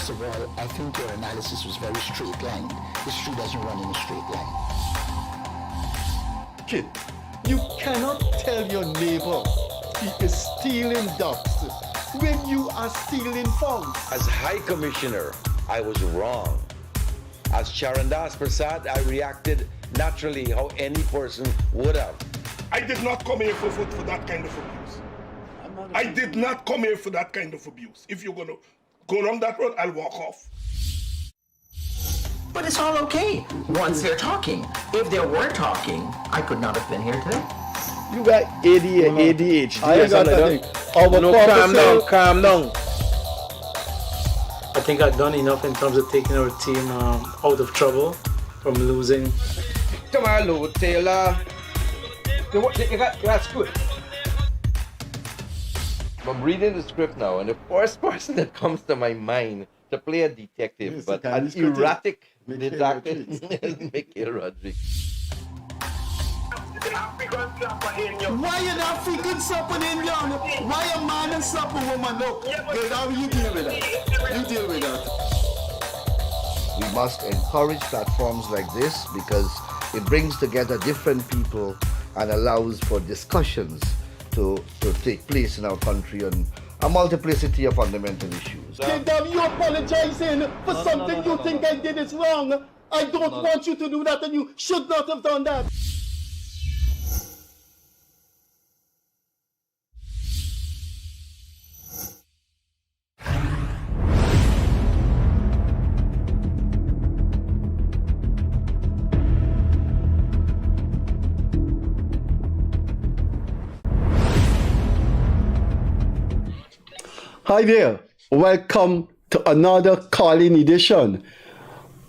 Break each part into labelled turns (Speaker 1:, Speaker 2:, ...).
Speaker 1: First of all, I think your analysis was very straight line. History doesn't run in a straight line.
Speaker 2: Kid, you cannot tell your neighbor he is stealing ducks when you are stealing frogs.
Speaker 3: As High Commissioner, I was wrong. As Akash Persaud, I reacted naturally how any person would have.
Speaker 4: I did not come here for that kind of abuse. I did not come here for that kind of abuse. If you're going to go along that road, I'll walk off.
Speaker 5: But it's all okay once they're talking. If they weren't talking, I could not have been here today.
Speaker 2: You got ADHD. I got that.
Speaker 3: Calm down.
Speaker 6: I think I've done enough in terms of taking our team out of trouble from losing.
Speaker 3: Come on, Lou Taylor. That's good. I'm reading the script now, and the first person that comes to my mind to play a detective,
Speaker 2: Yes,
Speaker 3: but
Speaker 2: the
Speaker 3: an
Speaker 2: Chinese
Speaker 3: erratic
Speaker 2: Mickey
Speaker 3: detective is Mickey Rodriguez.
Speaker 2: Why an African slap an Indian? Why a man and slap a woman? No, girl, how you deal with that? You deal with that.
Speaker 7: We must encourage platforms like this because it brings together different people and allows for discussions to take place in our country on a multiplicity of fundamental issues.
Speaker 2: Kingdom, you apologizing for something you think I did is wrong. I don't want you to do that, and you should not have done that. Hi there, welcome to another call-in edition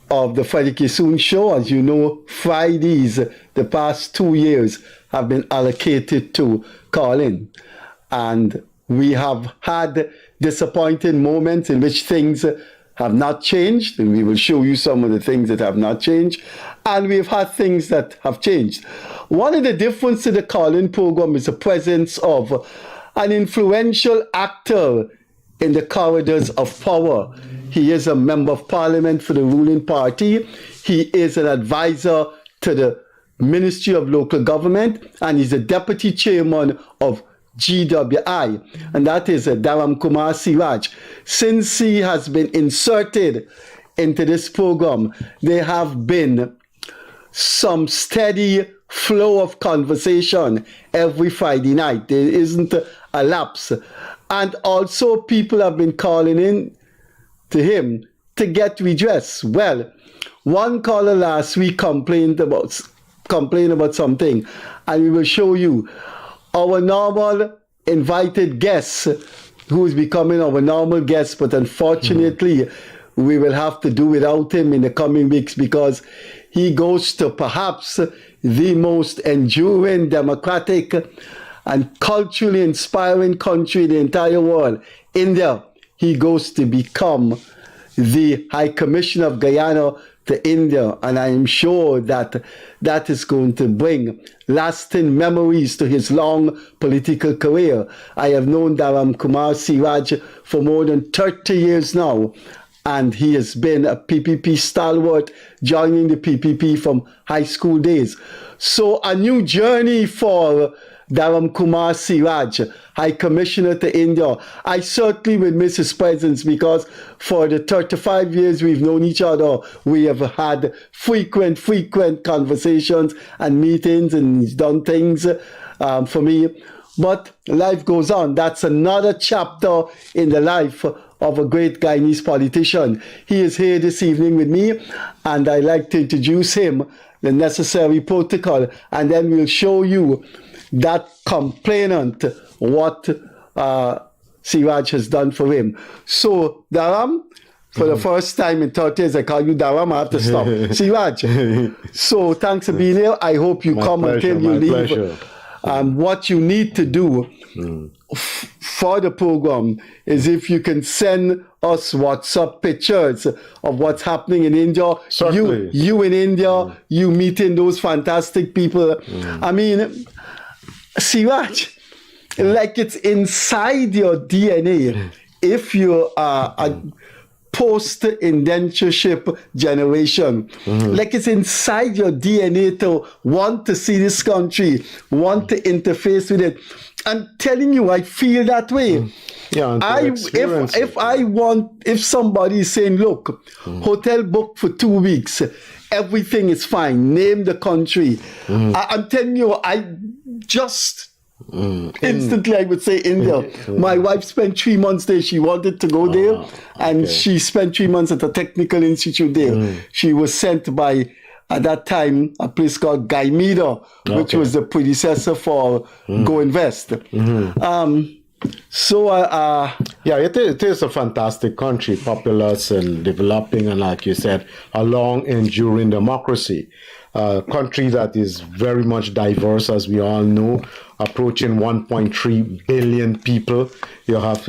Speaker 2: of the Freddie Kissoon Show. As you know, Fridays, the past 2 years, have been allocated to call-in. And we have had disappointing moments in which things have not changed, and we will show you some of the things that have not changed. And we've had things that have changed. One of the differences to the call-in program is the presence of an influential actor in the corridors of power. He is a member of parliament for the ruling party. He is an advisor to the Ministry of Local Government, and he's a deputy chairman of GWI, and that is Dharam Kumar Siraj. Since he has been inserted into this program, there have been some steady flow of conversation every Friday night. There isn't a lapse. And also people have been calling in to him to get redress. Well, one caller last week complained about something, and we will show you our normal invited guest, who is becoming our normal guest, but unfortunately we will have to do without him in the coming weeks because he goes to perhaps the most enduring, democratic and culturally inspiring country in the entire world, India. He goes to become the High Commissioner of Guyana to India, and I am sure that that is going to bring lasting memories to his long political career. I have known Dharam Kumar Siraj for more than 30 years now, and he has been a PPP stalwart, joining the PPP from high school days. So a new journey for Dharam Kumar Siraj, High Commissioner to India. I certainly will miss his presence because for the 35 years we've known each other, we have had frequent conversations and meetings, and he's done things for me. But life goes on. That's another chapter in the life of a great Guyanese politician. He is here this evening with me, and I'd like to introduce him, the necessary protocol, and then we'll show you that complainant, what Siraj has done for him. So, Dharam, for the first time in 30 years, I call you Dharam, I have to stop. Siraj, so thanks for being here. I hope you come until you leave. What you need to do for the program is if you can send us WhatsApp pictures of what's happening in India.
Speaker 8: Certainly.
Speaker 2: You in India, you meeting those fantastic people. I mean, Siraj, like it's inside your DNA. If you are post-indentureship generation. Like it's inside your DNA to want to see this country, want to interface with it. I'm telling you, I feel that way.
Speaker 8: Yeah,
Speaker 2: if somebody is saying, look, hotel booked for 2 weeks, everything is fine, name the country. I'm telling you, I just instantly I would say India. My wife spent 3 months there. She wanted to go there, and she spent 3 months at a technical institute there. She was sent by, at that time, a place called Guyanese, which was the predecessor for Go Invest.
Speaker 8: It is a fantastic country, populous and developing, and like you said, a long enduring democracy. Country that is very much diverse, as we all know, approaching 1.3 billion people. You have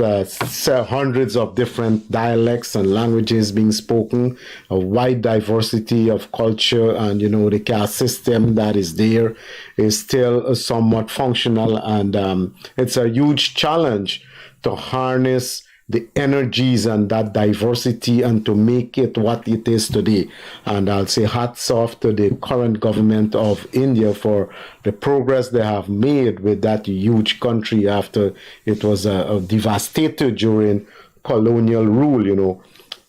Speaker 8: hundreds of different dialects and languages being spoken, a wide diversity of culture, and the caste system that is there is still somewhat functional, and it's a huge challenge to harness the energies and that diversity and to make it what it is today. And I'll say hats off to the current government of India for the progress they have made with that huge country after it was devastated during colonial rule.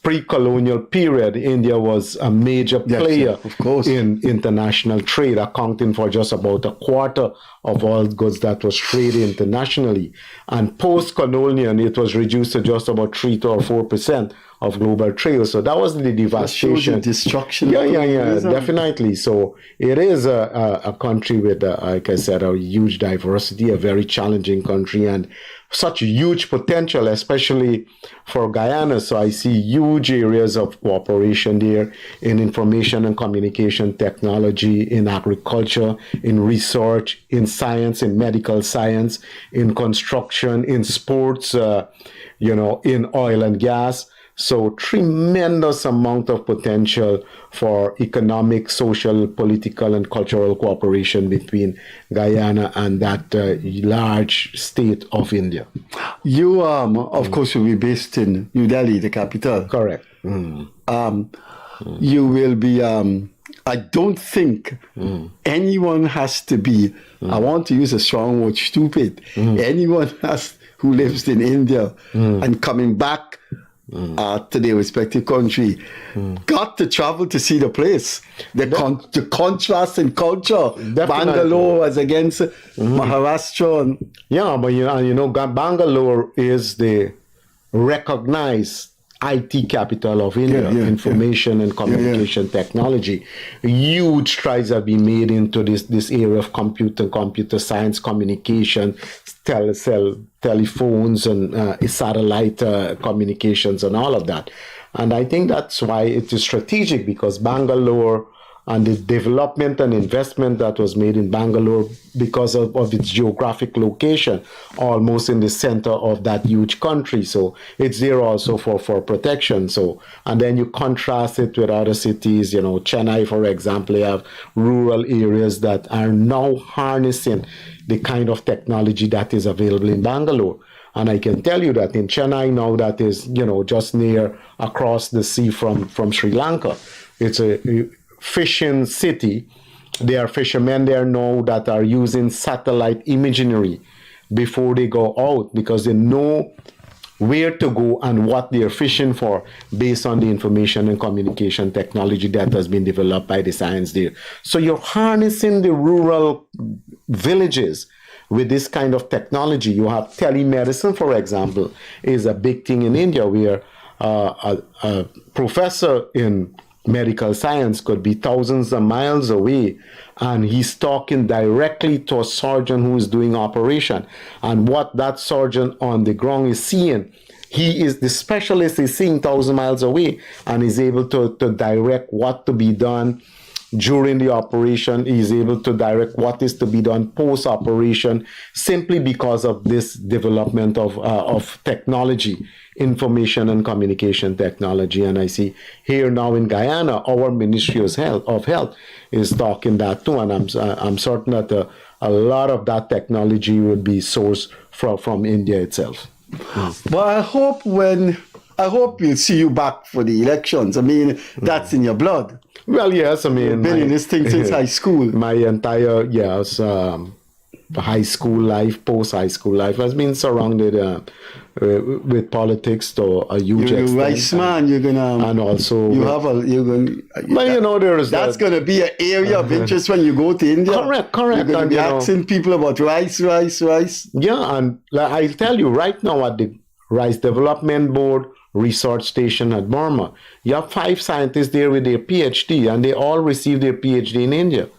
Speaker 8: Pre-colonial period, India was a major player in international trade, accounting for just about a quarter of all goods that was traded internationally. And post-colonial, it was reduced to just about 3 or 4% of global trade. So that was the devastation.
Speaker 2: The destruction.
Speaker 8: Yeah, definitely. So it is a country with, like I said, a huge diversity, a very challenging country, and such huge potential, especially for Guyana. So I see huge areas of cooperation there in information and communication technology, in agriculture, in research, in science, in medical science, in construction, in sports, in oil and gas. So tremendous amount of potential for economic, social, political, and cultural cooperation between Guyana and that large state of India.
Speaker 2: You, of course, will be based in New Delhi, the capital.
Speaker 8: Correct.
Speaker 2: You will be, I don't think anyone has to be, I want to use a strong word, stupid. Anyone who lives in India and coming back to their respective country got to travel to see the place. The contrast in culture. Definitely. Bangalore as against Maharashtra.
Speaker 8: Bangalore is the recognized IT capital of India, information and communication technology. Huge strides have been made into this area of computer science, communication, telephones and satellite communications and all of that. And I think that's why it is strategic, because Bangalore and the development and investment that was made in Bangalore because of its geographic location, almost in the center of that huge country. So it's there also for protection. So, and then you contrast it with other cities, Chennai, for example, you have rural areas that are now harnessing the kind of technology that is available in Bangalore. And I can tell you that in Chennai now, that is, just near across the sea from Sri Lanka. It's a fishing city. There are fishermen there now that are using satellite imagery before they go out, because they know where to go and what they're fishing for based on the information and communication technology that has been developed by the science there. So you're harnessing the rural villages with this kind of technology. You have telemedicine, for example, is a big thing in India, where a professor in medical science could be thousands of miles away, and he's talking directly to a surgeon who is doing operation. And what that surgeon on the ground is seeing, the specialist is seeing 1,000 miles away, and is able to direct what to be done during the operation. He's able to direct what is to be done post-operation, simply because of this development of technology, information and communication technology. And I see here now in Guyana, our Ministry of Health is talking that too, and I'm certain that a lot of that technology would be sourced from India itself.
Speaker 2: Well, I hope when I hope we'll see you back for the elections. I mean, that's in your blood.
Speaker 8: Well, yes, I mean,
Speaker 2: You've been in this thing since high school.
Speaker 8: My entire high school life, post high school life has been surrounded with politics to a huge
Speaker 2: You're a
Speaker 8: extent.
Speaker 2: rice man. You're gonna
Speaker 8: and also
Speaker 2: you have a you're gonna.
Speaker 8: But you know, there's
Speaker 2: that's gonna be an area of interest when you go to India.
Speaker 8: Correct.
Speaker 2: You're gonna
Speaker 8: And,
Speaker 2: be
Speaker 8: you know,
Speaker 2: asking people about rice.
Speaker 8: Yeah, and like, I'll tell you right now at the Rice Development Board research station at Burma, you have 5 scientists there with their PhD, and they all received their PhD in India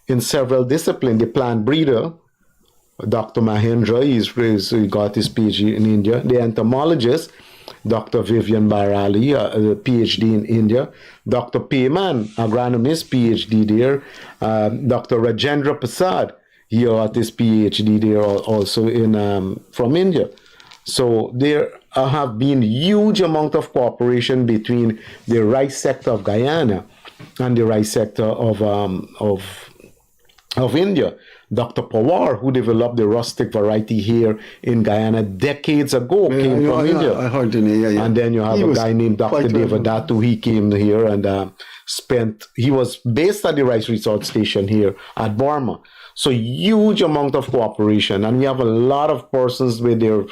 Speaker 8: in several disciplines. The plant breeder, Dr. Mahendra, he got his PhD in India. The entomologist, Dr. Vivian Barali, a PhD in India. Dr. Payman, agronomist, PhD there. Dr. Rajendra Prasad, he got his PhD there also in from India. So there have been huge amount of cooperation between the rice sector of Guyana and the rice sector of India. Dr. Pawar, who developed the rustic variety here in Guyana decades ago, came from India.
Speaker 2: I heard the name. Yeah.
Speaker 8: And then you have a guy named Dr. Devadatu. He came here and he was based at the Rice Research Station here at Burma. So huge amount of cooperation. And we have a lot of persons with their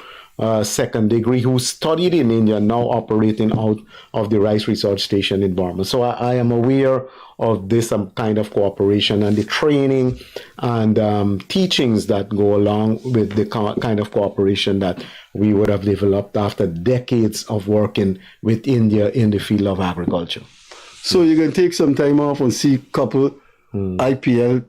Speaker 8: second degree who studied in India, now operating out of the Rice Research Station in Burma. So I am aware of this kind of cooperation and the training and teachings that go along with the kind of cooperation that we would have developed after decades of working with India in the field of agriculture.
Speaker 2: So you can take some time off and see a couple IPL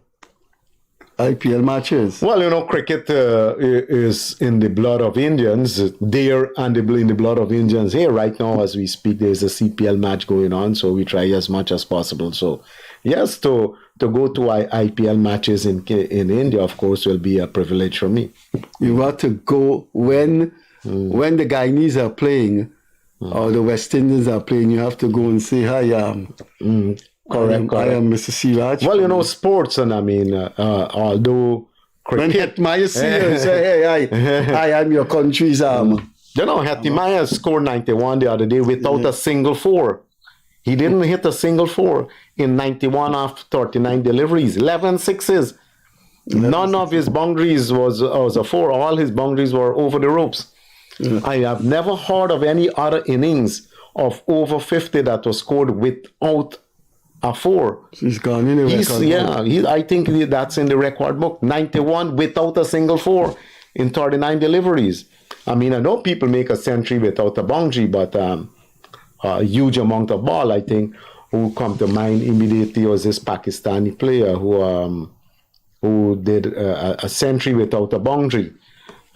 Speaker 2: matches.
Speaker 8: Well, you know, cricket is in the blood of Indians there and in the blood of Indians here. Right now, as we speak, there's a CPL match going on, so we try as much as possible. So, yes, to go to IPL matches in India, of course, will be a privilege for me.
Speaker 2: You got to go when the Guyanese are playing or the West Indians are playing. You have to go and say hi.
Speaker 8: Correct.
Speaker 2: I am Mr. Siraj.
Speaker 8: Well, you know, sports, and I mean, although cricket.
Speaker 2: When Hetmaya say, hey, I'm your country's
Speaker 8: You know, Hetmaya scored 91 the other day without a single 4. He didn't hit a single 4 in 91 after 39 deliveries, 11 sixes. None of his boundaries was a 4. All his boundaries were over the ropes. I have never heard of any other innings of over 50 that was scored without a 4.
Speaker 2: He's gone in the record book.
Speaker 8: I think that's in the record book. 91 without a single 4 in 39 deliveries. I mean, I know people make a century without a boundary, but a huge amount of ball, I think, who come to mind immediately was this Pakistani player who did a century without a boundary.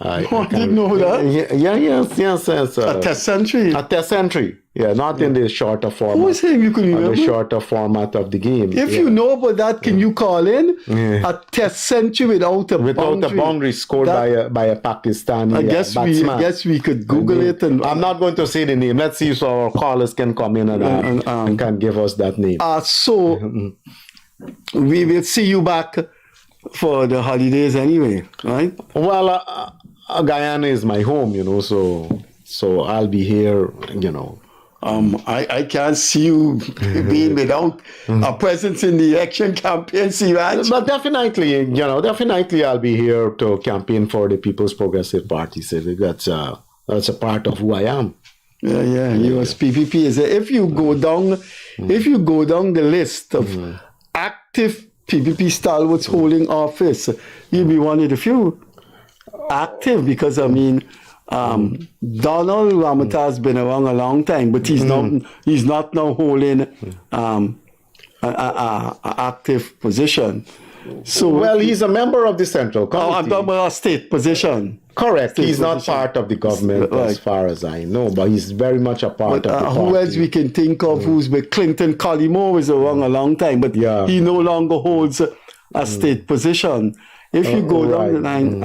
Speaker 2: I didn't know that.
Speaker 8: Yes.
Speaker 2: A test century?
Speaker 8: A test century. Yeah, not in the shorter format.
Speaker 2: Who was saying you could remember?
Speaker 8: The shorter format of the game.
Speaker 2: If you know about that, can you call in? A test century without a boundary.
Speaker 8: Without a boundary scored by a Pakistani batsman.
Speaker 2: I guess we could Google it. And
Speaker 8: I'm not going to say the name. Let's see if our callers can come in and can give us that name.
Speaker 2: So we will see you back for the holidays anyway, right?
Speaker 8: Well, Guyana is my home, you know, so I'll be here, you know.
Speaker 2: I can't see you being without a presence in the election campaign, Siraj.
Speaker 8: But definitely I'll be here to campaign for the People's Progressive Party. Civic. That's a part of who I am.
Speaker 2: Yeah. US PPP is if you go down the list of active PPP stalwarts holding office, you'll be one of the few active, because I mean, Donald Ramata has been around a long time, but he's not now holding an active position. So
Speaker 8: he's a member of the Central Committee.
Speaker 2: I'm talking about a state position.
Speaker 8: Correct. He's not part of the government as far as I know, but he's very much a part of the party.
Speaker 2: Who else we can think of who's with Clinton? Collymore is around a long time, but he no longer holds a state position. If you go down the line,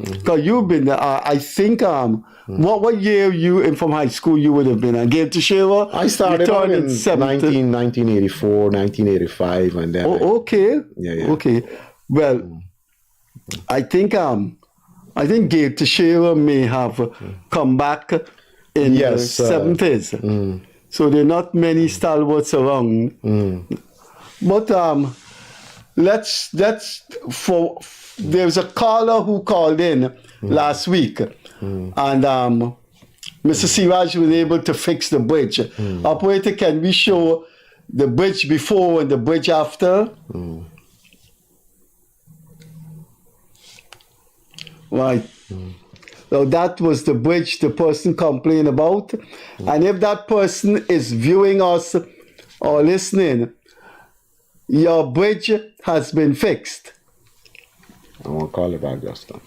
Speaker 2: because you've been there, I think, what year you from high school you would have been? Gabe Teixeira?
Speaker 8: I started out in 1984, 1985, and then.
Speaker 2: Okay.
Speaker 8: Yeah.
Speaker 2: Okay. Well, I think Gabe Teixeira may have come back in
Speaker 8: Yes,
Speaker 2: the 70s. So there are not many stalwarts around. But there's a caller who called in last week, and Mr. Siraj was able to fix the bridge. Operator, can we show the bridge before and the bridge after? Right. So that was the bridge the person complained about. And if that person is viewing us or listening, your bridge has been fixed.
Speaker 8: I won't call it back just now.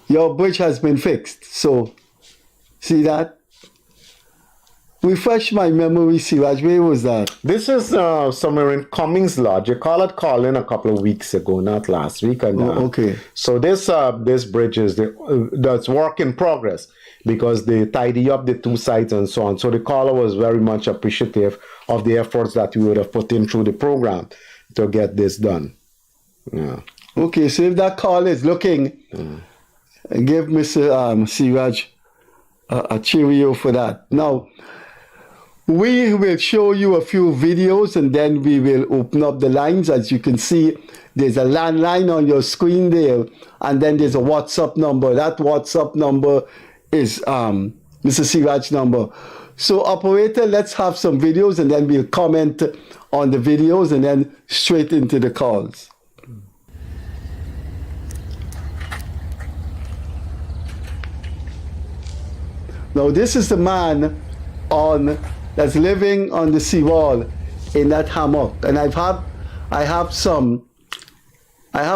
Speaker 2: Your bridge has been fixed. So, see that? Refresh my memory, Siraj. Where was that?
Speaker 8: This is somewhere in Cummings Lodge. You called in a couple of weeks ago, not last week. And,
Speaker 2: okay.
Speaker 8: So this bridge is that's work in progress because they tidy up the two sides and so on. So the caller was very much appreciative of the efforts that we would have put in through the program to get this done. Yeah.
Speaker 2: Okay, so if that caller is looking, give Mr. Siraj a cheerio for that. Now, we will show you a few videos and then we will open up the lines. As you can see, there's a landline on your screen there, and then there's a WhatsApp number. That WhatsApp number is Mr. Siraj's number. So operator, let's have some videos and then we'll comment on the videos and then straight into the calls. Now this is the man that's living on the seawall in that hammock, and I have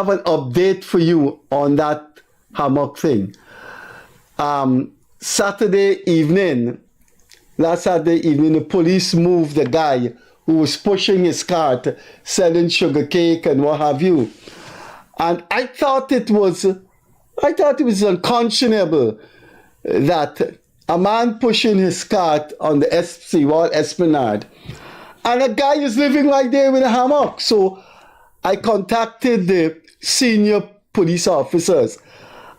Speaker 2: an update for you on that hammock thing. Last Saturday evening, the police moved the guy who was pushing his cart, selling sugar cake and what have you, and I thought it was unconscionable that a man pushing his cart on the seawall esplanade, and a guy is living right there with a hammock. So I contacted the senior police officers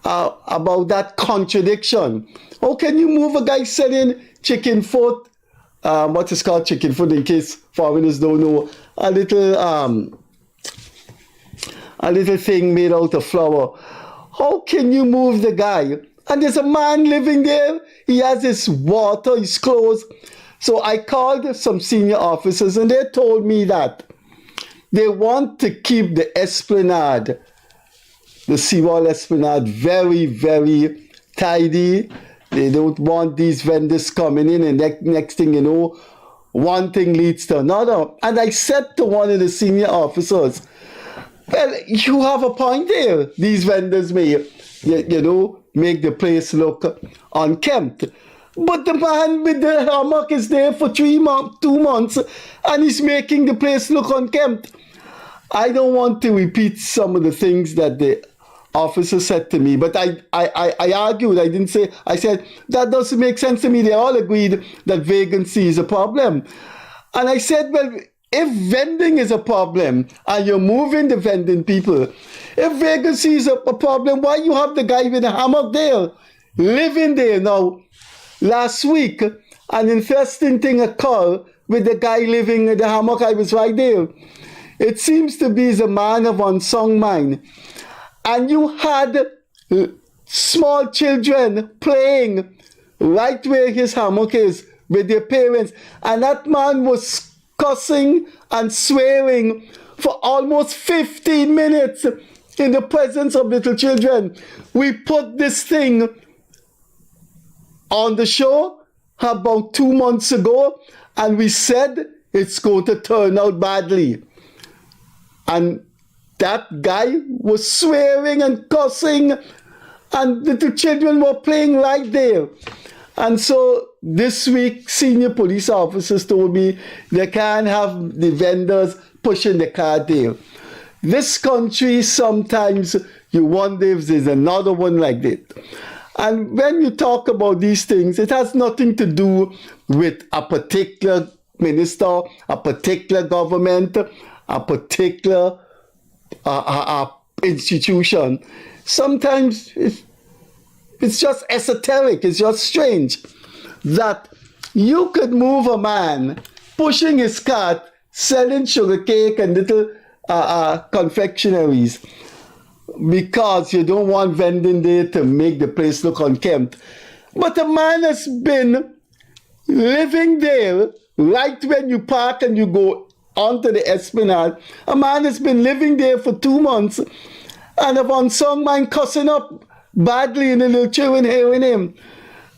Speaker 2: about that contradiction. How can you move a guy selling chicken foot, what is called chicken foot in case foreigners don't know, a little thing made out of flour. How can you move the guy? And there's a man living there. He has his water, his clothes. So I called some senior officers and they told me that they want to keep the esplanade, the seawall esplanade, very, very tidy. They don't want these vendors coming in and next thing you know, one thing leads to another. And I said to one of the senior officers, well, you have a point there. These vendors may, make the place look unkempt. But the man with the hammock is there for 2 months and he's making the place look unkempt. I don't want to repeat some of the things that the officer said to me, but I argued. I said, that doesn't make sense to me. They all agreed that vagrancy is a problem. And I said, well, if vending is a problem and you're moving the vending people, if vagrancy is a problem, why you have the guy with the hammock there, living there? Now, last week, an interesting thing occurred with the guy living in the hammock. I was right there. It seems to be a man of unsound mind. And you had small children playing right where his hammock is with their parents. And that man was cussing and swearing for almost 15 minutes in the presence of little children. We put this thing on the show about 2 months ago, and we said it's going to turn out badly. And that guy was swearing and cussing, and little children were playing right there. And so this week, senior police officers told me they can't have the vendors pushing the cart there. This country, sometimes you wonder if there's another one like that. And when you talk about these things, it has nothing to do with a particular minister, a particular government, a particular institution. Sometimes it's just esoteric, it's just strange. that you could move a man pushing his cart, selling sugar cake and little confectionaries because you don't want vending there to make the place look unkempt. But a man has been living there right when you park and you go onto the Esplanade. A man has been living there for 2 months and have on some man cussing up badly in the little children hearing him.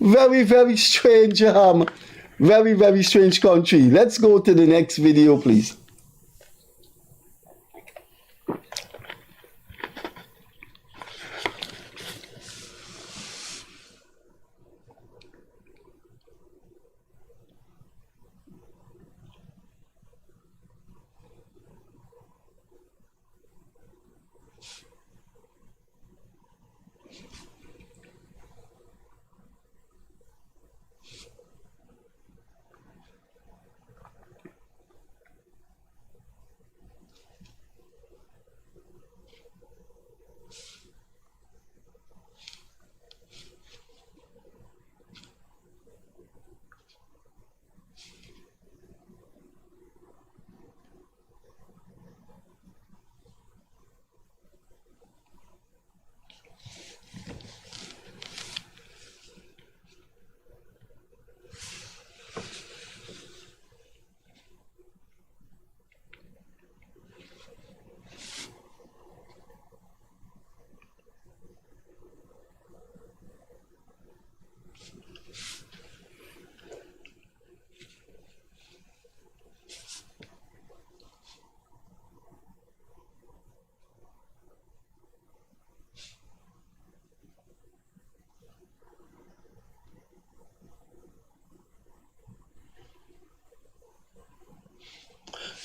Speaker 2: Very, very strange, very, very strange country. Let's go to the next video, please.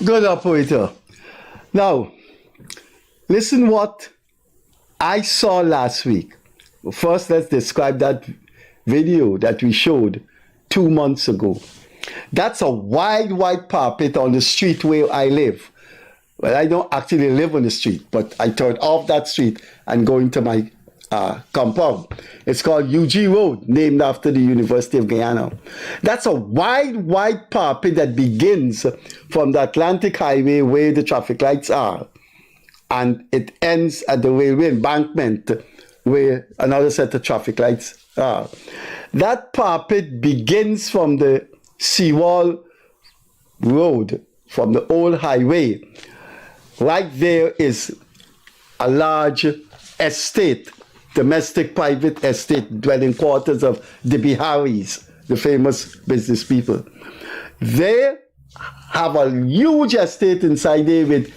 Speaker 2: Good operator. Now, listen what I saw last week. First, let's describe that video that we showed 2 months ago. That's a wide, wide parapet on the street where I live. Well, I don't actually live on the street, but I turned off that street and go into my compound. It's called UG Road, named after the University of Guyana. That's a wide, wide parapet that begins from the Atlantic Highway where the traffic lights are, and it ends at the railway embankment where another set of traffic lights are. That parapet begins from the Seawall Road, from the old highway. Right there is a large estate, domestic private estate, dwelling quarters of the Biharis, the famous business people. They have a huge estate inside there with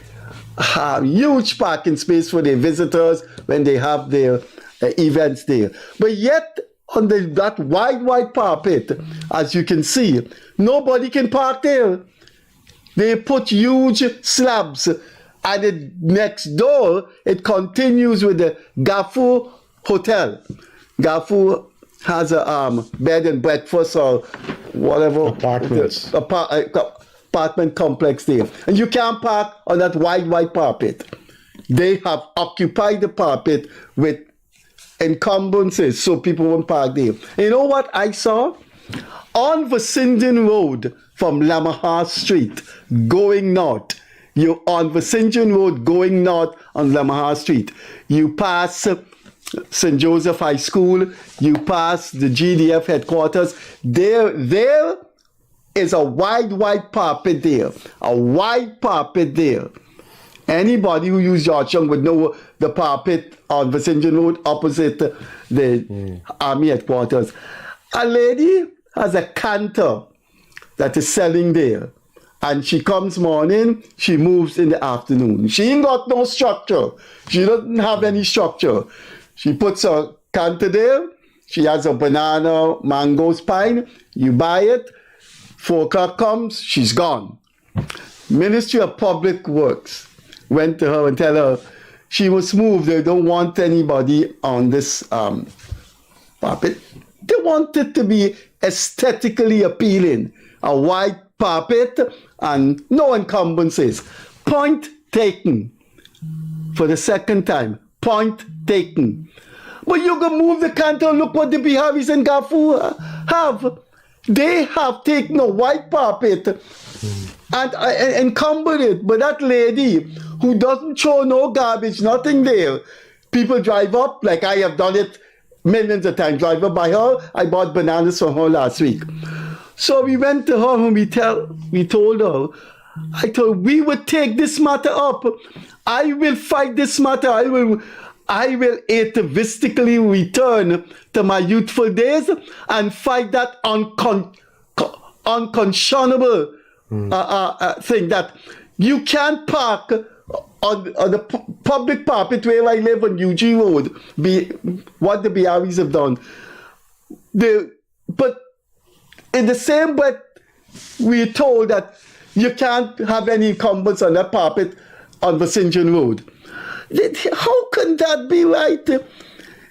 Speaker 2: huge parking space for their visitors when they have their events there. But yet, on that wide, wide parapet, as you can see, nobody can park there. They put huge slabs, and next door, it continues with the Gafu Hotel. Gafu has a bed and breakfast or whatever.
Speaker 8: Apartments.
Speaker 2: Apartment complex there. And you can't park on that wide, wide parapet. They have occupied the parapet with encumbrances so people won't park there. And you know what I saw? On Vasinjan Road from Lamahar Street, going north. You're on Vasinjan Road going north on Lamahar Street. You pass St. Joseph High School, you pass the GDF headquarters. There is a wide, wide parapet there. A wide parapet there. Anybody who uses Georgetown would know the parapet on Vasinjan Road opposite the Army headquarters. A lady has a canter that is selling there. And she comes morning, she moves in the afternoon. She ain't got no structure. She doesn't have any structure. She puts her canter there. She has a banana, mangoes, pine. You buy it. 4 o'clock comes, she's gone. Ministry of Public Works went to her and tell her she must move. They don't want anybody on this parapet. They want it to be aesthetically appealing. A wide parapet and no encumbrances. Point taken. For the second time. Point taken. But you can move the canter. Look what the Biharis and Gafu have. They have taken a white carpet and encumbered it. But that lady who doesn't throw no garbage, nothing there, people drive up, like I have done it millions of times, drive up by her. I bought bananas from her last week. So we went to her and we told her, I told her, we would take this matter up. I will fight this matter. I will atavistically return to my youthful days and fight that unconscionable thing that you can't park on the public carpet where I live on UG Road. What the BREs have done. But in the same way, we're told that you can't have any incumbents on that carpet on Vicinjon Road. How can that be right?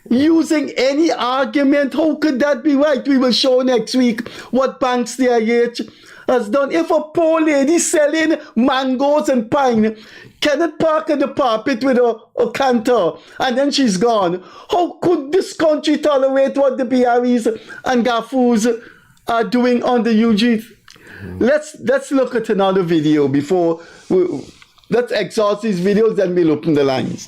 Speaker 2: Using any argument, how could that be right? We will show next week what Banks DIH has done. If a poor lady selling mangoes and pine cannot park on the carpet with a canter and then she's gone, how could this country tolerate what the BREs and GAFUs are doing on the UG? Let's look at another video before let's exhaust these videos, then we'll open the lines.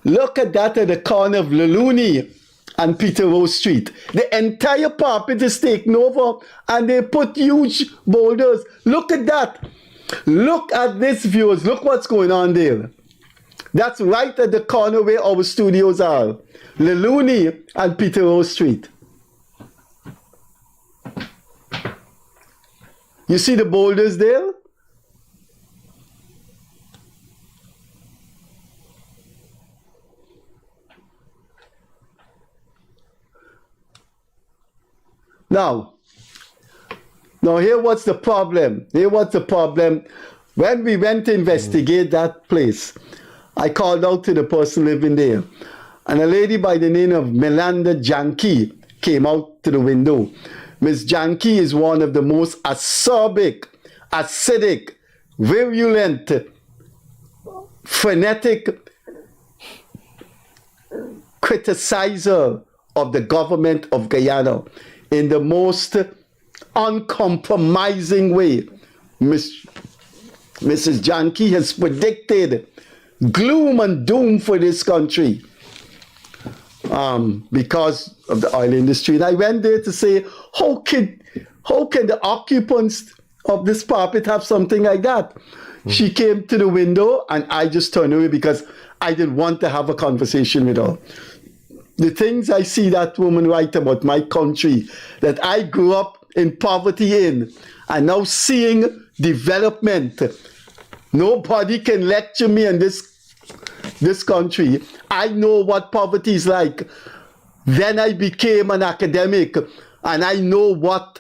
Speaker 2: Look at that at the corner of Lalouni and Peter Rose Street. The entire carpet is taken over and they put huge boulders. Look at that. Look at this, viewers. Look what's going on there. That's right at the corner where our studios are. Lalouni and Peter Rose Street. You see the boulders there? Now here what's the problem. When we went to investigate that place, I called out to the person living there. And a lady by the name of Melanda Janki came out to the window. Miss Janki is one of the most acerbic, acidic, virulent, frenetic criticizer of the government of Guyana in the most uncompromising way. Mrs. Janki has predicted gloom and doom for this country because of the oil industry. And I went there to say, how can the occupants of this carpet have something like that? She came to the window and I just turned away because I didn't want to have a conversation with her. The things I see that woman write about my country, that I grew up in poverty in, and now seeing development. Nobody can lecture me in this country. I know what poverty is like. Then I became an academic, and I know what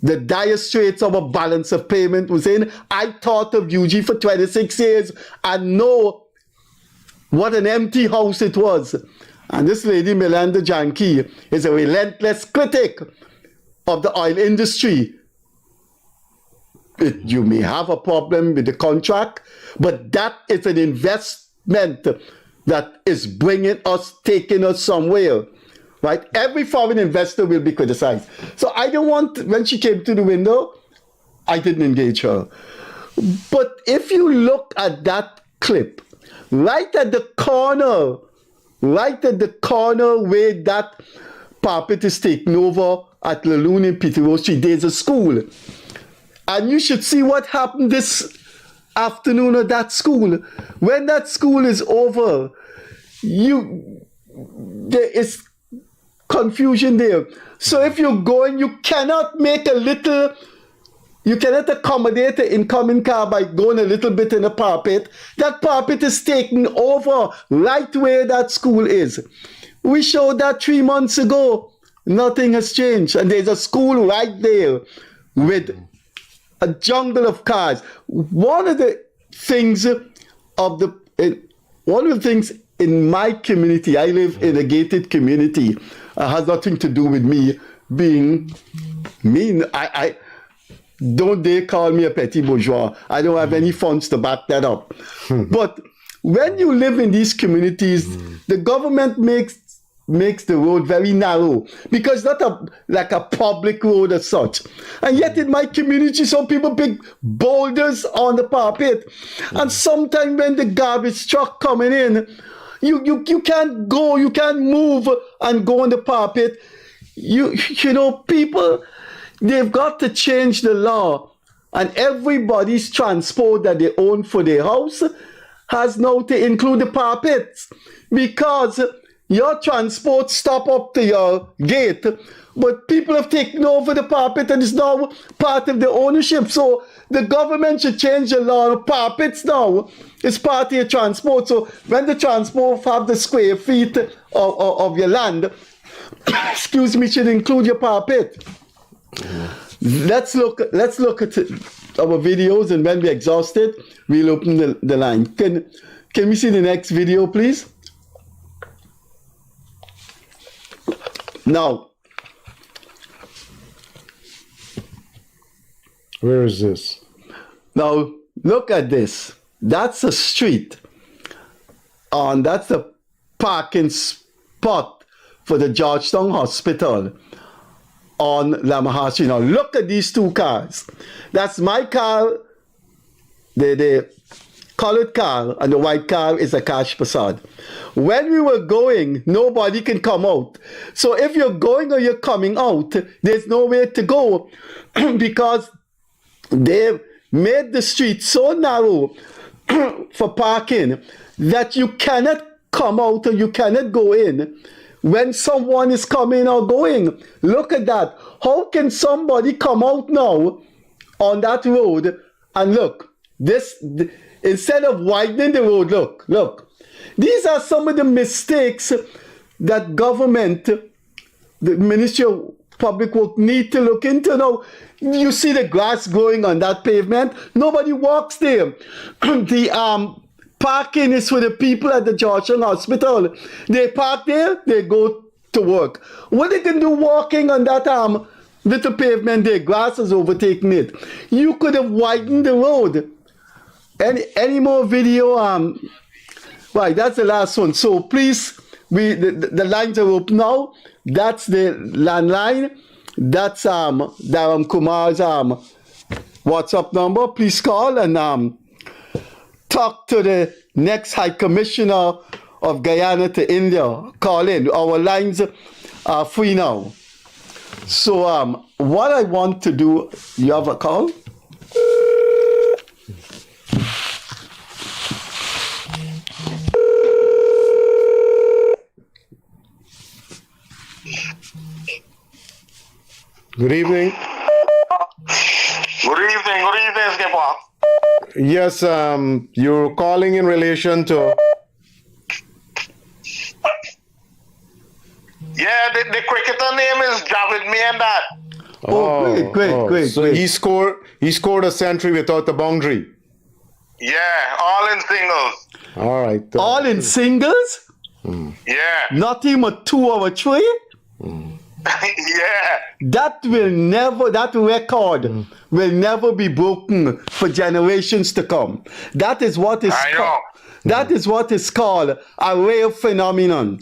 Speaker 2: the dire straits of a balance of payment was in. I taught of UG for 26 years and know what an empty house it was. And this lady, Melanda Janki, is a relentless critic of the oil industry. You may have a problem with the contract, but that is an investment that is taking us somewhere, right? Every foreign investor will be criticized. So I don't want, when she came to the window, I didn't engage her. But if you look at that clip, right at the corner where that carpet is taken over at Lalouni and Peter Rose Street, there's a school. And you should see what happened this afternoon at that school. When that school is over, there is confusion there. So if you're going, you cannot accommodate the incoming car by going a little bit in the carpet. That carpet is taken over right where that school is. We showed that 3 months ago. Nothing has changed. And there's a school right there with a jungle of cars. One of the things in my community, I live in a gated community, has nothing to do with me being mean. Don't they call me a petit bourgeois? I don't have any funds to back that up. But when you live in these communities, the government makes makes the road very narrow because not like a public road as such. And yet in my community, some people pick boulders on the parapet. And sometimes when the garbage truck coming in, you can't go, you can't move and go on the parapet. You know, people, they've got to change the law. And everybody's transport that they own for their house has now to include the parapets, because your transport stop up to your gate, but people have taken over the parapet and it's now part of their ownership. So the government should change the law. Parapets now is part of your transport. So when the transport have the square feet of your land, excuse me, should include your parapet. Let's look at our videos, and when we're exhausted, we'll open the line. Can we see the next video, please? Now,
Speaker 8: where is this?
Speaker 2: Now, look at this. That's a street. And that's the parking spot for the Georgetown Hospital on Lamahashi. Now, look at these two cars. That's my car, the colored car, and the white car is Akash Persaud. When we were going, nobody can come out. So if you're going or you're coming out, there's nowhere to go because they've made the street so narrow for parking that you cannot come out or you cannot go in when someone is coming or going. Look at that. How can somebody come out now on that road and look, this, instead of widening the road, look. These are some of the mistakes that government, the Ministry of Public Works need to look into now. You see the grass growing on that pavement. Nobody walks there. The parking is for the people at the Georgetown Hospital. They park there, they go to work. What they can do walking on that little pavement there, grass is overtaking it. You could have widened the road. Any more video? Right, that's the last one. So please, the lines are open now. That's the landline. That's Dharam Kumar's WhatsApp number. Please call and talk to the next High Commissioner of Guyana to India. Call in. Our lines are free now. So what I want to do, you have a call?
Speaker 8: Good evening.
Speaker 9: Good evening, Skipper.
Speaker 8: Yes, you're calling in relation to...
Speaker 9: Yeah, the cricketer name is Javid Miandad.
Speaker 2: Oh, great.
Speaker 8: So he scored a century without a boundary.
Speaker 9: Yeah, all in singles.
Speaker 8: All right.
Speaker 2: All in singles?
Speaker 9: Yeah.
Speaker 2: Not even a 2 or a 3?
Speaker 9: Yeah.
Speaker 2: That record will never be broken for generations to come. That is what is that is what is called a rare phenomenon.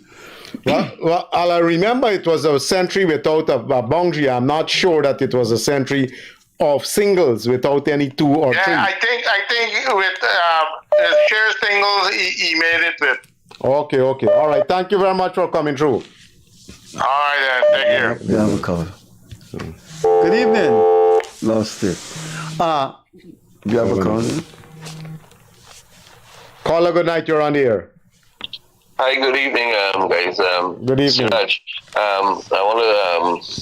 Speaker 8: Well, I remember it was a century without a boundary. I'm not sure that it was a century of singles without any 2 or 3.
Speaker 9: Yeah, I think with share singles he made it with.
Speaker 8: Okay. All right. Thank you very much for coming through.
Speaker 9: All right, then. Take care.
Speaker 2: We have a call. Good evening. Lost it. We have a call.
Speaker 8: Caller, good night. You're on the air.
Speaker 9: Hi, good evening, guys.
Speaker 8: Good evening.
Speaker 9: Siraj, I want to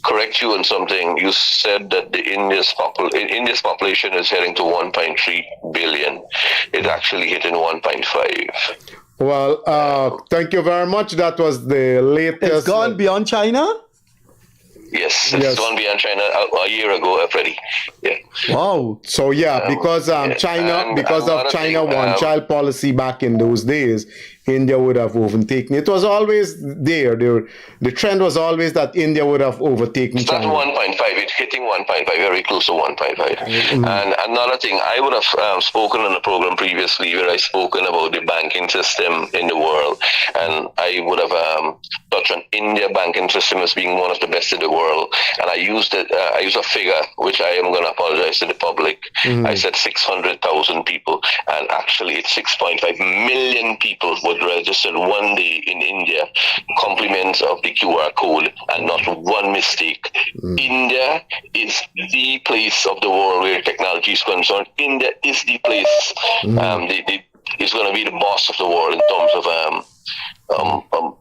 Speaker 9: correct you on something. You said that the India's population is heading to 1.3 billion. It's actually hitting 1.5.
Speaker 8: Well, thank you very much. That was the latest.
Speaker 2: It's gone beyond China?
Speaker 9: Yes, it's gone beyond China a year ago, Freddie. Yeah.
Speaker 2: Wow.
Speaker 8: So because China, because of China one-child policy back in those days, India would have overtaken. It was always there. The trend was always that India would have overtaken
Speaker 9: It's not
Speaker 8: China.
Speaker 9: 1.5, it's hitting 1.5, very close to 1.5. And another thing, I would have spoken on a program previously where I spoken about the banking system in the world, and I would have touched on India banking system as being one of the best in the world. And I used a figure, which I am going to apologize to the public. I said 600,000 people, and actually it's 6.5 million people would register one day in India, compliments of the QR code, and not one mistake. India is the place of the world where technology is concerned. India is the place. It's going to be the boss of the world in terms of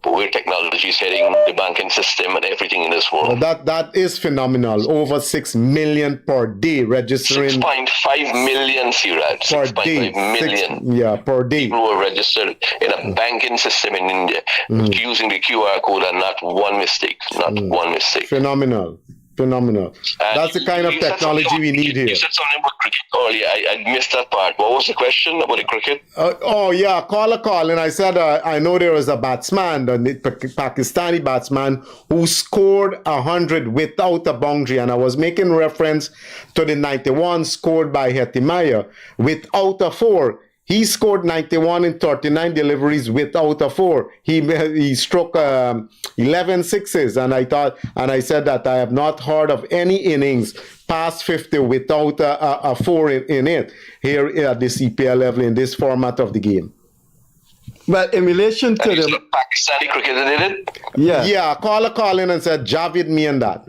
Speaker 9: where technology is heading, the banking system, and everything in this world.
Speaker 8: Well, that is phenomenal. Over 6 million per day registering.
Speaker 9: 6.5 million, Siraj.
Speaker 8: Per
Speaker 9: 6.5
Speaker 8: day.
Speaker 9: million.
Speaker 8: Per day.
Speaker 9: People who are registered in a banking system in India using the QR code, and not one mistake. Not one mistake.
Speaker 8: Phenomenal. That's the kind of technology we need here.
Speaker 9: You said something about cricket earlier. I missed that part. What was the question about the cricket?
Speaker 8: Caller call, and I said I know there was a batsman, the Pakistani batsman, who scored 100 without a boundary, and I was making reference to the 91 scored by Hetimaya without a 4. He scored 91 in 39 deliveries without a 4. He struck 11 sixes, and I said that I have not heard of any innings past 50 without a 4 in it here at the CPL level in this format of the game.
Speaker 2: Well, in relation to
Speaker 9: the Pakistani cricketer did it?
Speaker 8: Yeah, caller called in and said Javed Miandad.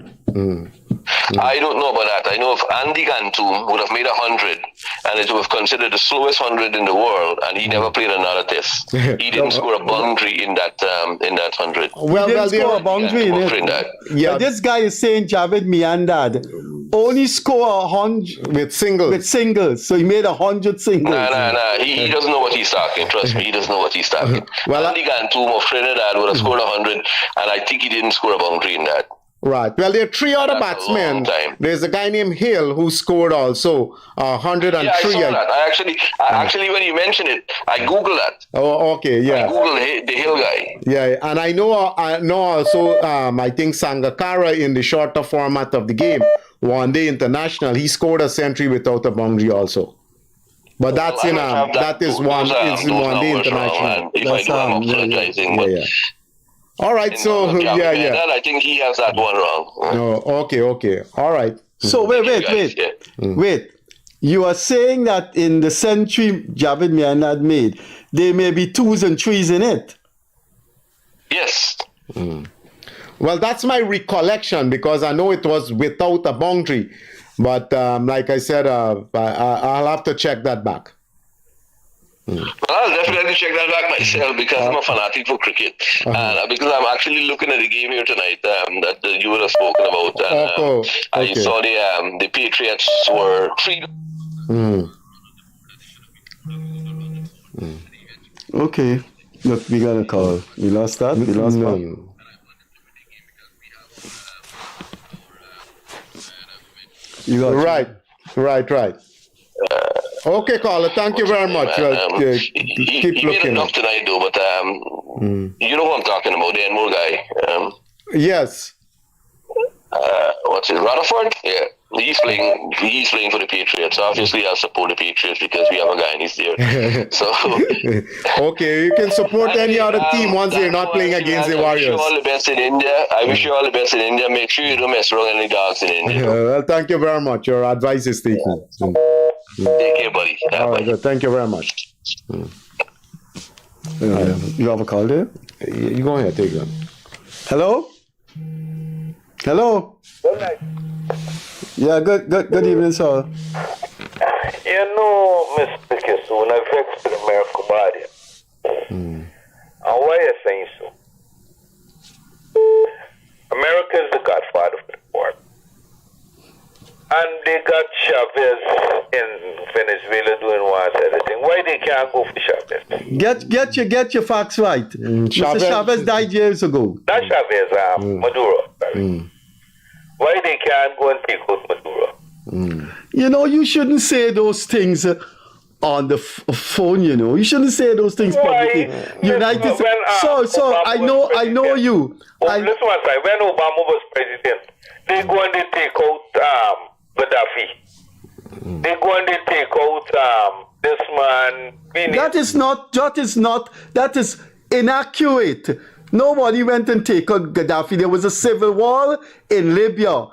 Speaker 9: I don't know about that. I know if Andy Gantoum would have made 100, and it would have considered the slowest 100 in the world, and he never played another test. He didn't score a boundary in that 100.
Speaker 2: Well, he didn't score a boundary in it. But this guy is saying Javed Miandad only score 100
Speaker 8: with singles.
Speaker 2: So he made 100 singles.
Speaker 9: Nah. He doesn't know what he's talking. Trust me, he doesn't know what he's talking. Andy Gantoum of Trinidad would have scored 100, and I think he didn't score a boundary in that.
Speaker 8: Right. Well, there are 3 other batsmen. There's a guy named Hill who scored also 103.
Speaker 9: Yeah, I saw that. I actually, when you mentioned it, I Googled that.
Speaker 8: Oh, okay, yeah.
Speaker 9: I Googled the Hill guy.
Speaker 8: Yeah, and I know also, I think Sangakkara in the shorter format of the game, one day international, he scored a century without a boundary also. But that's that is one day international.
Speaker 9: If I do, I'm apologizing.
Speaker 8: Yeah. All right, so
Speaker 9: I think he has that one wrong.
Speaker 8: Oh, okay. All right.
Speaker 2: So wait. You are saying that in the century Javed Miandad made, there may be 2s and 3s in it?
Speaker 9: Yes.
Speaker 8: Well, that's my recollection because I know it was without a boundary. But like I said, I'll have to check that back.
Speaker 9: Well, I'll definitely check that back myself because I'm a fanatic for cricket. And because I'm actually looking at the game here tonight that you would have spoken about. And, I saw the Patriots were 3.
Speaker 2: Okay. Look, we got a call. We lost that? We lost that? You got
Speaker 8: Right. Okay, caller. Thank you very much.
Speaker 9: Keep looking. Made enough tonight, though. But you know who I'm talking about, the Enmore guy.
Speaker 8: Yes.
Speaker 9: What's it? Rutherford? Yeah. He's playing for the Patriots. Obviously, I'll support the Patriots because we have a guy and he's there. So
Speaker 8: okay, you can support any other team once they're not playing against the Warriors.
Speaker 9: I wish you all the best in India. Make sure you don't mess around any dogs in India.
Speaker 8: Well, thank you very much. Your advice is taken.
Speaker 9: Take care, buddy.
Speaker 8: All right, good. Thank you very much.
Speaker 2: You have a call there?
Speaker 8: You go ahead, take that.
Speaker 2: Hello?
Speaker 10: Good night.
Speaker 2: Yeah, good evening, sir.
Speaker 10: You know, Mr. Kissoon, I vexed with America about it. And why are you saying so? America is the godfather of the sport. And they got Chavez in Venezuela doing one everything. Why they can't go for Chavez?
Speaker 2: Get your facts right. Mr. Chavez died years ago.
Speaker 10: Not Chavez, Maduro. Why they can't go and take out Maduro?
Speaker 2: You know, you shouldn't say those things on the phone, you know. You shouldn't say those things publicly. United States. So I know you.
Speaker 10: Listen one second. When Obama was president, they go and they take out Gaddafi. They go and they take out this man.
Speaker 2: That is inaccurate. Nobody went and take out Gaddafi. There was a civil war in Libya.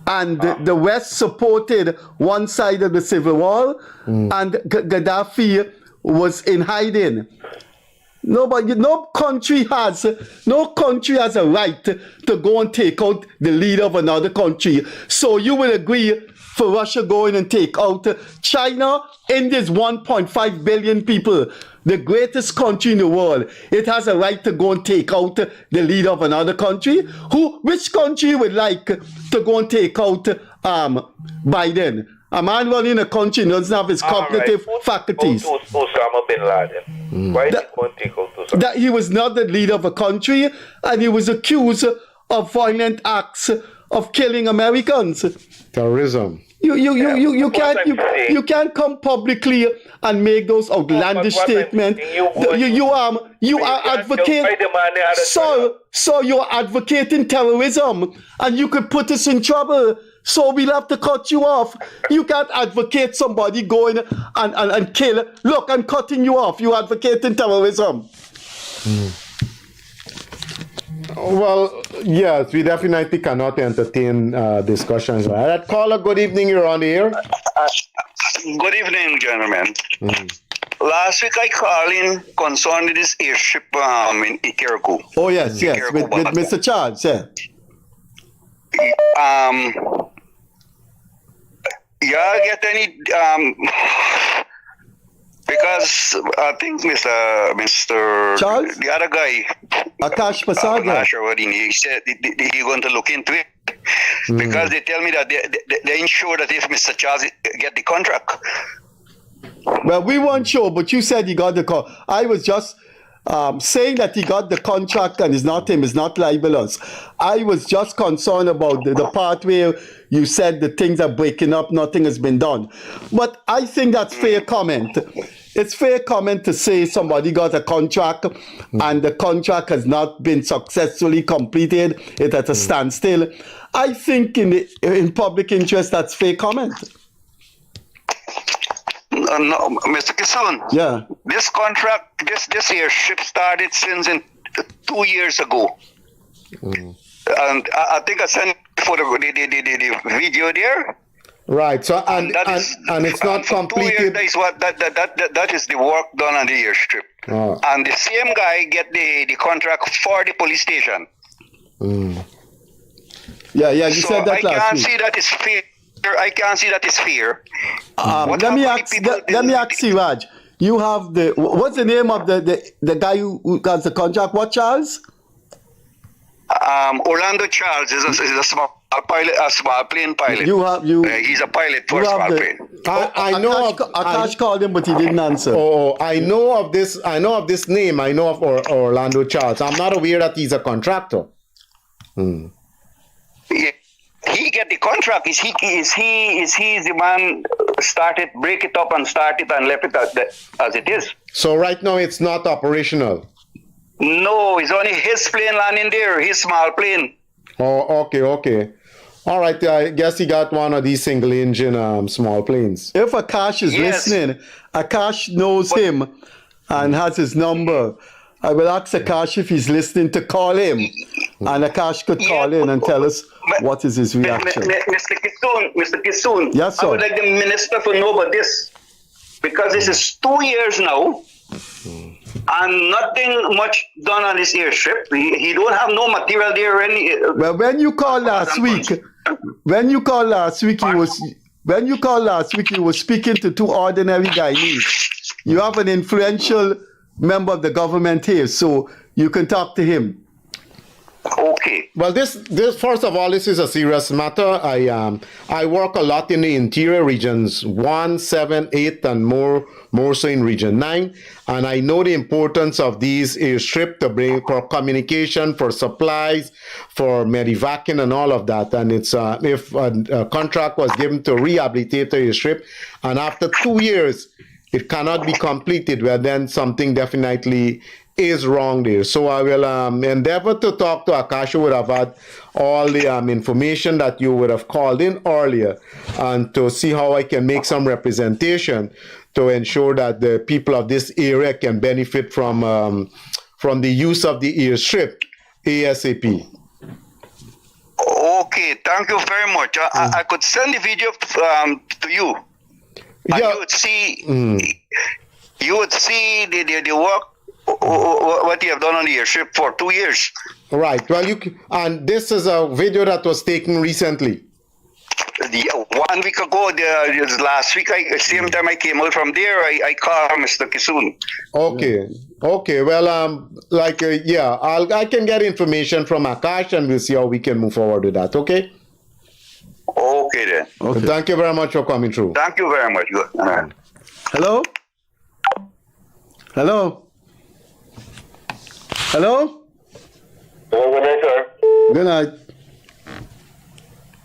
Speaker 2: And the West supported one side of the civil war, and Gaddafi was in hiding. No country has a right to go and take out the leader of another country. So you will agree for Russia going and take out China? India's 1.5 billion people, the greatest country in the world. It has a right to go and take out the leader of another country. Which country would like to go and take out Biden? A man running a country doesn't have his cognitive faculties.
Speaker 10: Osama bin Laden. Why did he go and take out Osama?
Speaker 2: That he was not the leader of a country, and he was accused of violent acts of killing Americans.
Speaker 8: Terrorism.
Speaker 2: You can't come publicly and make those outlandish statements. You are advocating. So you're advocating terrorism, and you could put us in trouble. So we'll have to cut you off. You can't advocate somebody going and kill. Look, I'm cutting you off. You're advocating terrorism.
Speaker 8: Well, yes, we definitely cannot entertain discussions. Caller, good evening. You're on the air.
Speaker 11: Good evening, gentlemen. Last week I called in concerning this airstrip in Ikeraku.
Speaker 2: Oh, yes, with Mr. Charles, yeah.
Speaker 11: Y'all get any because I think Mr.
Speaker 2: Charles?
Speaker 11: The other guy,
Speaker 2: Akash Persaud,
Speaker 11: I'm not sure what he said. He's going to look into it because they tell me that they ensure that if Mr. Charles get the contract.
Speaker 2: Well, we weren't sure, but you said he got the call. I was just saying that he got the contract and it's not him, it's not libelous. I was just concerned about the part where you said the things are breaking up, nothing has been done. But I think that's fair comment. It's fair comment to say somebody got a contract and the contract has not been successfully completed, it's at a standstill. I think in public interest, that's fair comment.
Speaker 11: No, Mr. Kissoon.
Speaker 2: Yeah.
Speaker 11: This contract, this airship started since 2 years ago. And I think I sent for the video there.
Speaker 8: Right. So and it's not completed.
Speaker 11: That is the work done on the airstrip.
Speaker 8: Oh.
Speaker 11: And the same guy get the contract for the police station.
Speaker 2: Yeah, you said that last week.
Speaker 11: I can't see that it's fair. I can't see that it's fair.
Speaker 2: Let me ask you, Raj. You have what's the name of the guy who got the contract? What, Charles?
Speaker 11: Orlando Charles is a small pilot, a small plane pilot. He's a pilot for a small plane.
Speaker 8: I know
Speaker 2: Akash called him, but he didn't answer.
Speaker 8: Oh, I know of this name. I know of Orlando Charles. I'm not aware that he's a contractor.
Speaker 11: Yeah. He get the contract. Is he the man break it up and start it and left it as it is?
Speaker 8: So right now it's not operational.
Speaker 11: No, it's only his plane landing there, his small plane.
Speaker 8: Oh, okay. All right, I guess he got one of these single engine small planes.
Speaker 2: If Akash is listening, Akash knows him and has his number. I will ask Akash if he's listening to call him. And Akash could call in and tell us what is his reaction.
Speaker 11: Mr. Kissoon,
Speaker 2: yes, sir.
Speaker 11: I would like the minister to know about this. Because this is 2 years now. And nothing much done on this airstrip. He don't have no material there.
Speaker 2: Well, when you called last week, he was speaking to two ordinary Guyanese. You have an influential member of the government here, so you can talk to him.
Speaker 11: Okay.
Speaker 8: Well, this first of all, this is a serious matter. I work a lot in the interior regions 1, 7, 8, and more so in region 9, and I know the importance of these airstrip to bring for communication, for supplies, for medevacing, and all of that. And it's if a contract was given to rehabilitate the airstrip, and after 2 years it cannot be completed, well, then something definitely is wrong there. So I will endeavor to talk to Akash, who would have had all the information that you would have called in earlier, and to see how I can make some representation to ensure that the people of this area can benefit from the use of the airstrip ASAP.
Speaker 11: Okay, thank you very much. I could send the video to you. And
Speaker 8: Yeah.
Speaker 11: you would see the work, what you have done on the airstrip for 2 years.
Speaker 8: Right. Well, and this is a video that was taken recently.
Speaker 11: 1 week ago, last week, same time I came out from there, I called Mr. Kissoon.
Speaker 8: Okay. Okay. Well, I can get information from Akash, and we'll see how we can move forward with that. Okay.
Speaker 11: Okay then.
Speaker 2: Okay.
Speaker 8: Thank you very much for coming through.
Speaker 11: Thank you very much. Good.
Speaker 2: Hello? Hello? Hello?
Speaker 10: Good night, sir.
Speaker 2: Good night.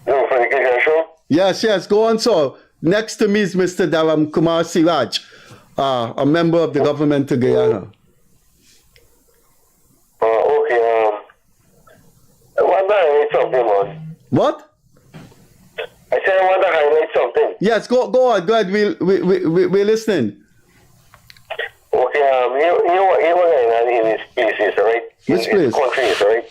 Speaker 10: No, Freddie Kissoon show?
Speaker 2: Yes, go on, sir. Next to me is Mr. Dharam Kumar Siraj, a member of the government of Guyana.
Speaker 10: Okay, I want to highlight something, man.
Speaker 2: What?
Speaker 10: I said I want to highlight something.
Speaker 2: Yes, go on. Go ahead. We're listening.
Speaker 10: Okay, you were in his places, right?
Speaker 2: Which
Speaker 10: in his
Speaker 2: place?
Speaker 10: countries, right?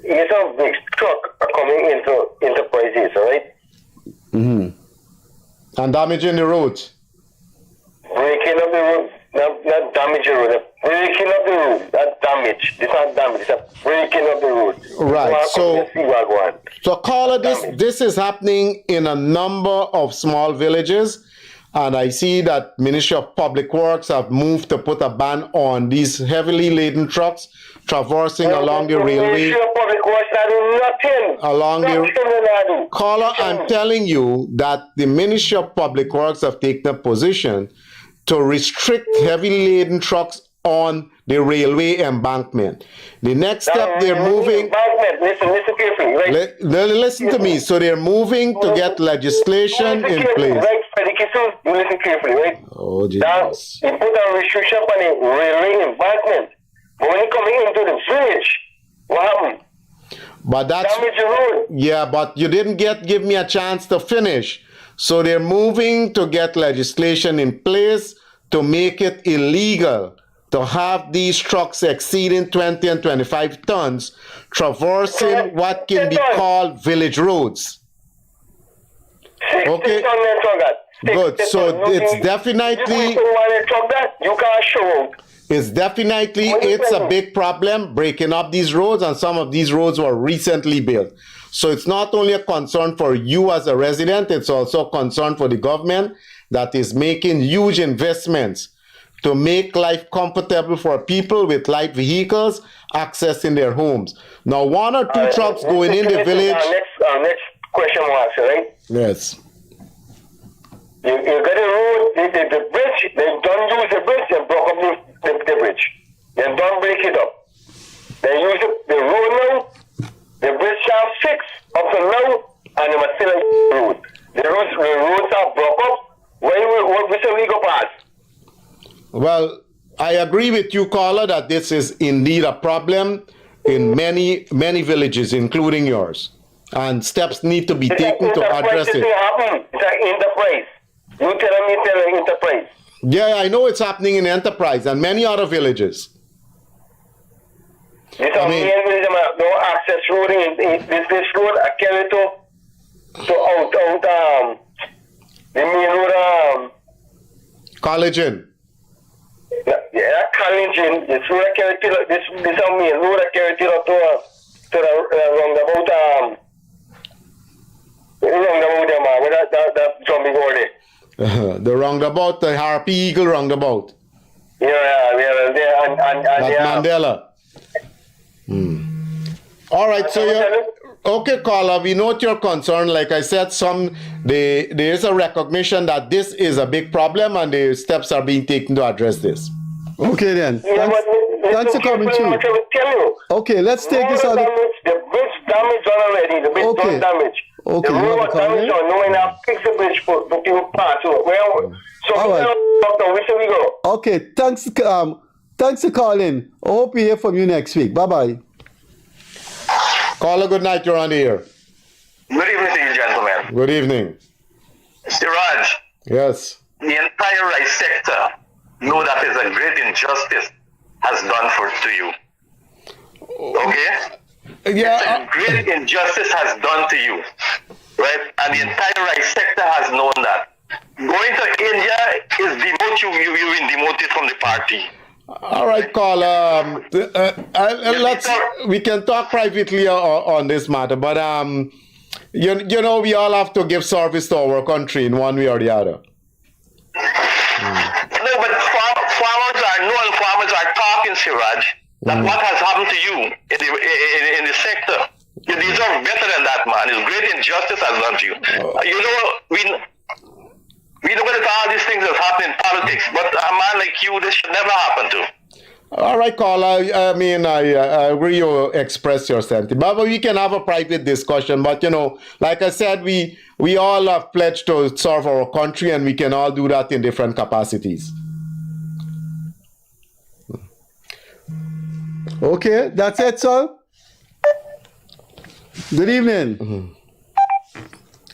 Speaker 10: He's a big truck coming into enterprises, right?
Speaker 2: Mm-hmm.
Speaker 8: And damaging the roads.
Speaker 10: Breaking up the road, not damage the road. Breaking up the road, not damage. It's not damage. It's a breaking up the road.
Speaker 8: Right. So caller, this is happening in a number of small villages. And I see that Ministry of Public Works have moved to put a ban on these heavily laden trucks traversing along the railway. Caller, I'm telling you that the Ministry of Public Works have taken a position to restrict heavily laden trucks on the railway embankment. The next step, they're moving.
Speaker 10: Listen carefully, right?
Speaker 8: Listen to me. So they're moving to get legislation in place.
Speaker 10: Right, Freddie Kissoon, you listen carefully, right?
Speaker 8: Oh, Jesus.
Speaker 10: Now, he put a restriction on the railway embankment. But when he coming into the village, what happened?
Speaker 8: But that's
Speaker 10: damage the road.
Speaker 8: Yeah, but you didn't give me a chance to finish. So they're moving to get legislation in place to make it illegal to have these trucks exceeding 20 and 25 tons traversing what can be called village roads. Okay. Good. So it's definitely it's a big problem breaking up these roads, and some of these roads were recently built. So it's not only a concern for you as a resident, it's also a concern for the government that is making huge investments to make life comfortable for people with light vehicles accessing their homes. Now, 1 or 2 trucks going in the village.
Speaker 10: Our next question was, right?
Speaker 8: Yes.
Speaker 10: You got a road, the bridge, they don't use the bridge, they broke up the bridge. They don't break it up. They use the road now, the bridge shall fix up to now, and they must still the road. The roads are broke up. Which we go past?
Speaker 8: Well, I agree with you, caller, that this is indeed a problem in many villages, including yours. And steps need to be taken to address it.
Speaker 10: It's an enterprise. You tell me enterprise.
Speaker 8: Yeah, I know it's happening in Enterprise and many other villages.
Speaker 10: This village, no access road in this road, I carry to out the main road,
Speaker 8: College Inn.
Speaker 10: Yeah, College Inn. This road I carry to this main road I carry to the roundabout where that zombie go there.
Speaker 8: The roundabout, the Harpy Eagle roundabout.
Speaker 10: Yeah, and
Speaker 8: Mandela. All right, so okay, caller, we note your concern. Like I said, there is a recognition that this is a big problem, and the steps are being taken to address this.
Speaker 2: Okay then. Thanks for coming too. Okay, let's take this other.
Speaker 10: The bridge damage already. The bridge don't damage.
Speaker 2: Okay,
Speaker 10: The
Speaker 2: you
Speaker 10: road
Speaker 2: have a
Speaker 10: was down,
Speaker 2: comment?
Speaker 10: so no enough fix the bridge for people pass over. Well, so
Speaker 2: All
Speaker 10: we
Speaker 2: right.
Speaker 10: now, where should we go?
Speaker 2: Okay, thanks for calling. I hope we hear from you next week. Bye-bye.
Speaker 8: Caller, good night. You're on the air.
Speaker 10: Good evening to you, gentlemen.
Speaker 8: Good evening.
Speaker 10: Siraj,
Speaker 8: Yes.
Speaker 10: the entire rice sector know that is a great injustice has done to you. Okay?
Speaker 8: Yeah.
Speaker 10: It's a great injustice has done to you. Right? And the entire rice sector has known that. Going to India is demote you. You've been demoted from the party.
Speaker 8: All right, caller. We can talk privately on this matter, but you know, we all have to give service to our country in one way or the other.
Speaker 10: No, but farmers are talking, Siraj, that what has happened to you in the sector. You deserve better than that, man. It's great injustice has done to you. You know, we don't want to all these things that happen in politics, but a man like you, this should never happen to.
Speaker 8: All right, caller. I mean, I agree you express your sentiment, but we can have a private discussion. But, you know, like I said, we all have pledged to serve our country, and we can all do that in different capacities.
Speaker 2: Okay, that's it, sir. Good evening.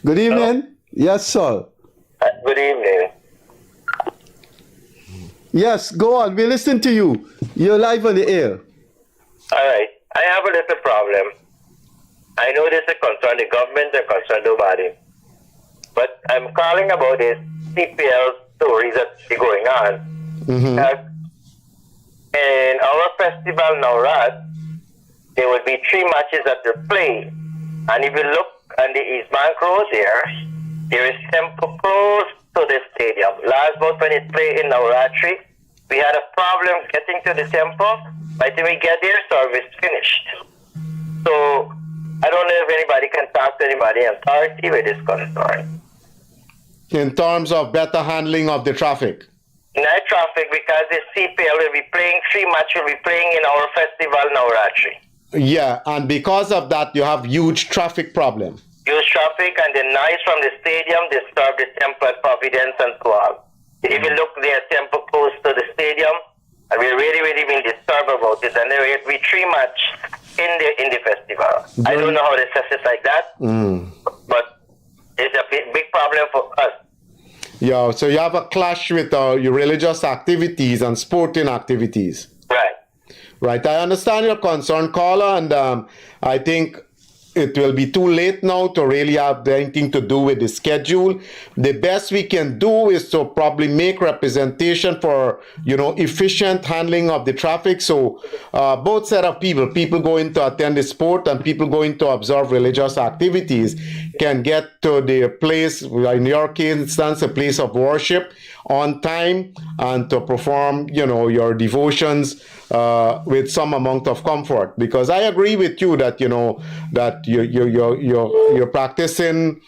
Speaker 2: Good evening. Hello? Yes, sir.
Speaker 10: Good evening.
Speaker 2: Yes, go on. We listen to you. You're live on the air.
Speaker 10: All right. I have a little problem. I know this is concern the government and concern nobody. But I'm calling about this CPL stories that's going on. In our festival now, there will be 3 matches that they play. And if you look on the East Bank Road there is temple close to the stadium. Last month when it played in Navratri, we had a problem getting to the temple. By the time we get there, service finished. So I don't know if anybody can talk to anybody in authority with this concern.
Speaker 8: In terms of better handling of the traffic?
Speaker 10: Night traffic, because the CPL will be playing 3 matches, will be playing in our festival Navratri.
Speaker 8: Yeah, and because of that, you have huge traffic problem.
Speaker 10: Huge traffic, and the noise from the stadium disturb the temple at Providence and so on. If you look there, temple close to the stadium, and we're really been disturbed about it, and there will be 3 matches in the festival. I don't know how they assess it like that, but it's a big problem for us.
Speaker 8: Yeah, so you have a clash with your religious activities and sporting activities.
Speaker 10: Right.
Speaker 8: Right. I understand your concern, caller, and I think it will be too late now to really have anything to do with the schedule. The best we can do is to probably make representation for, you know, efficient handling of the traffic. So both set of people going to attend the sport and people going to observe religious activities can get to the place, in your case, instance, a place of worship on time and to perform, you know, your devotions with some amount of comfort. Because I agree with you that, you know, that you're practicing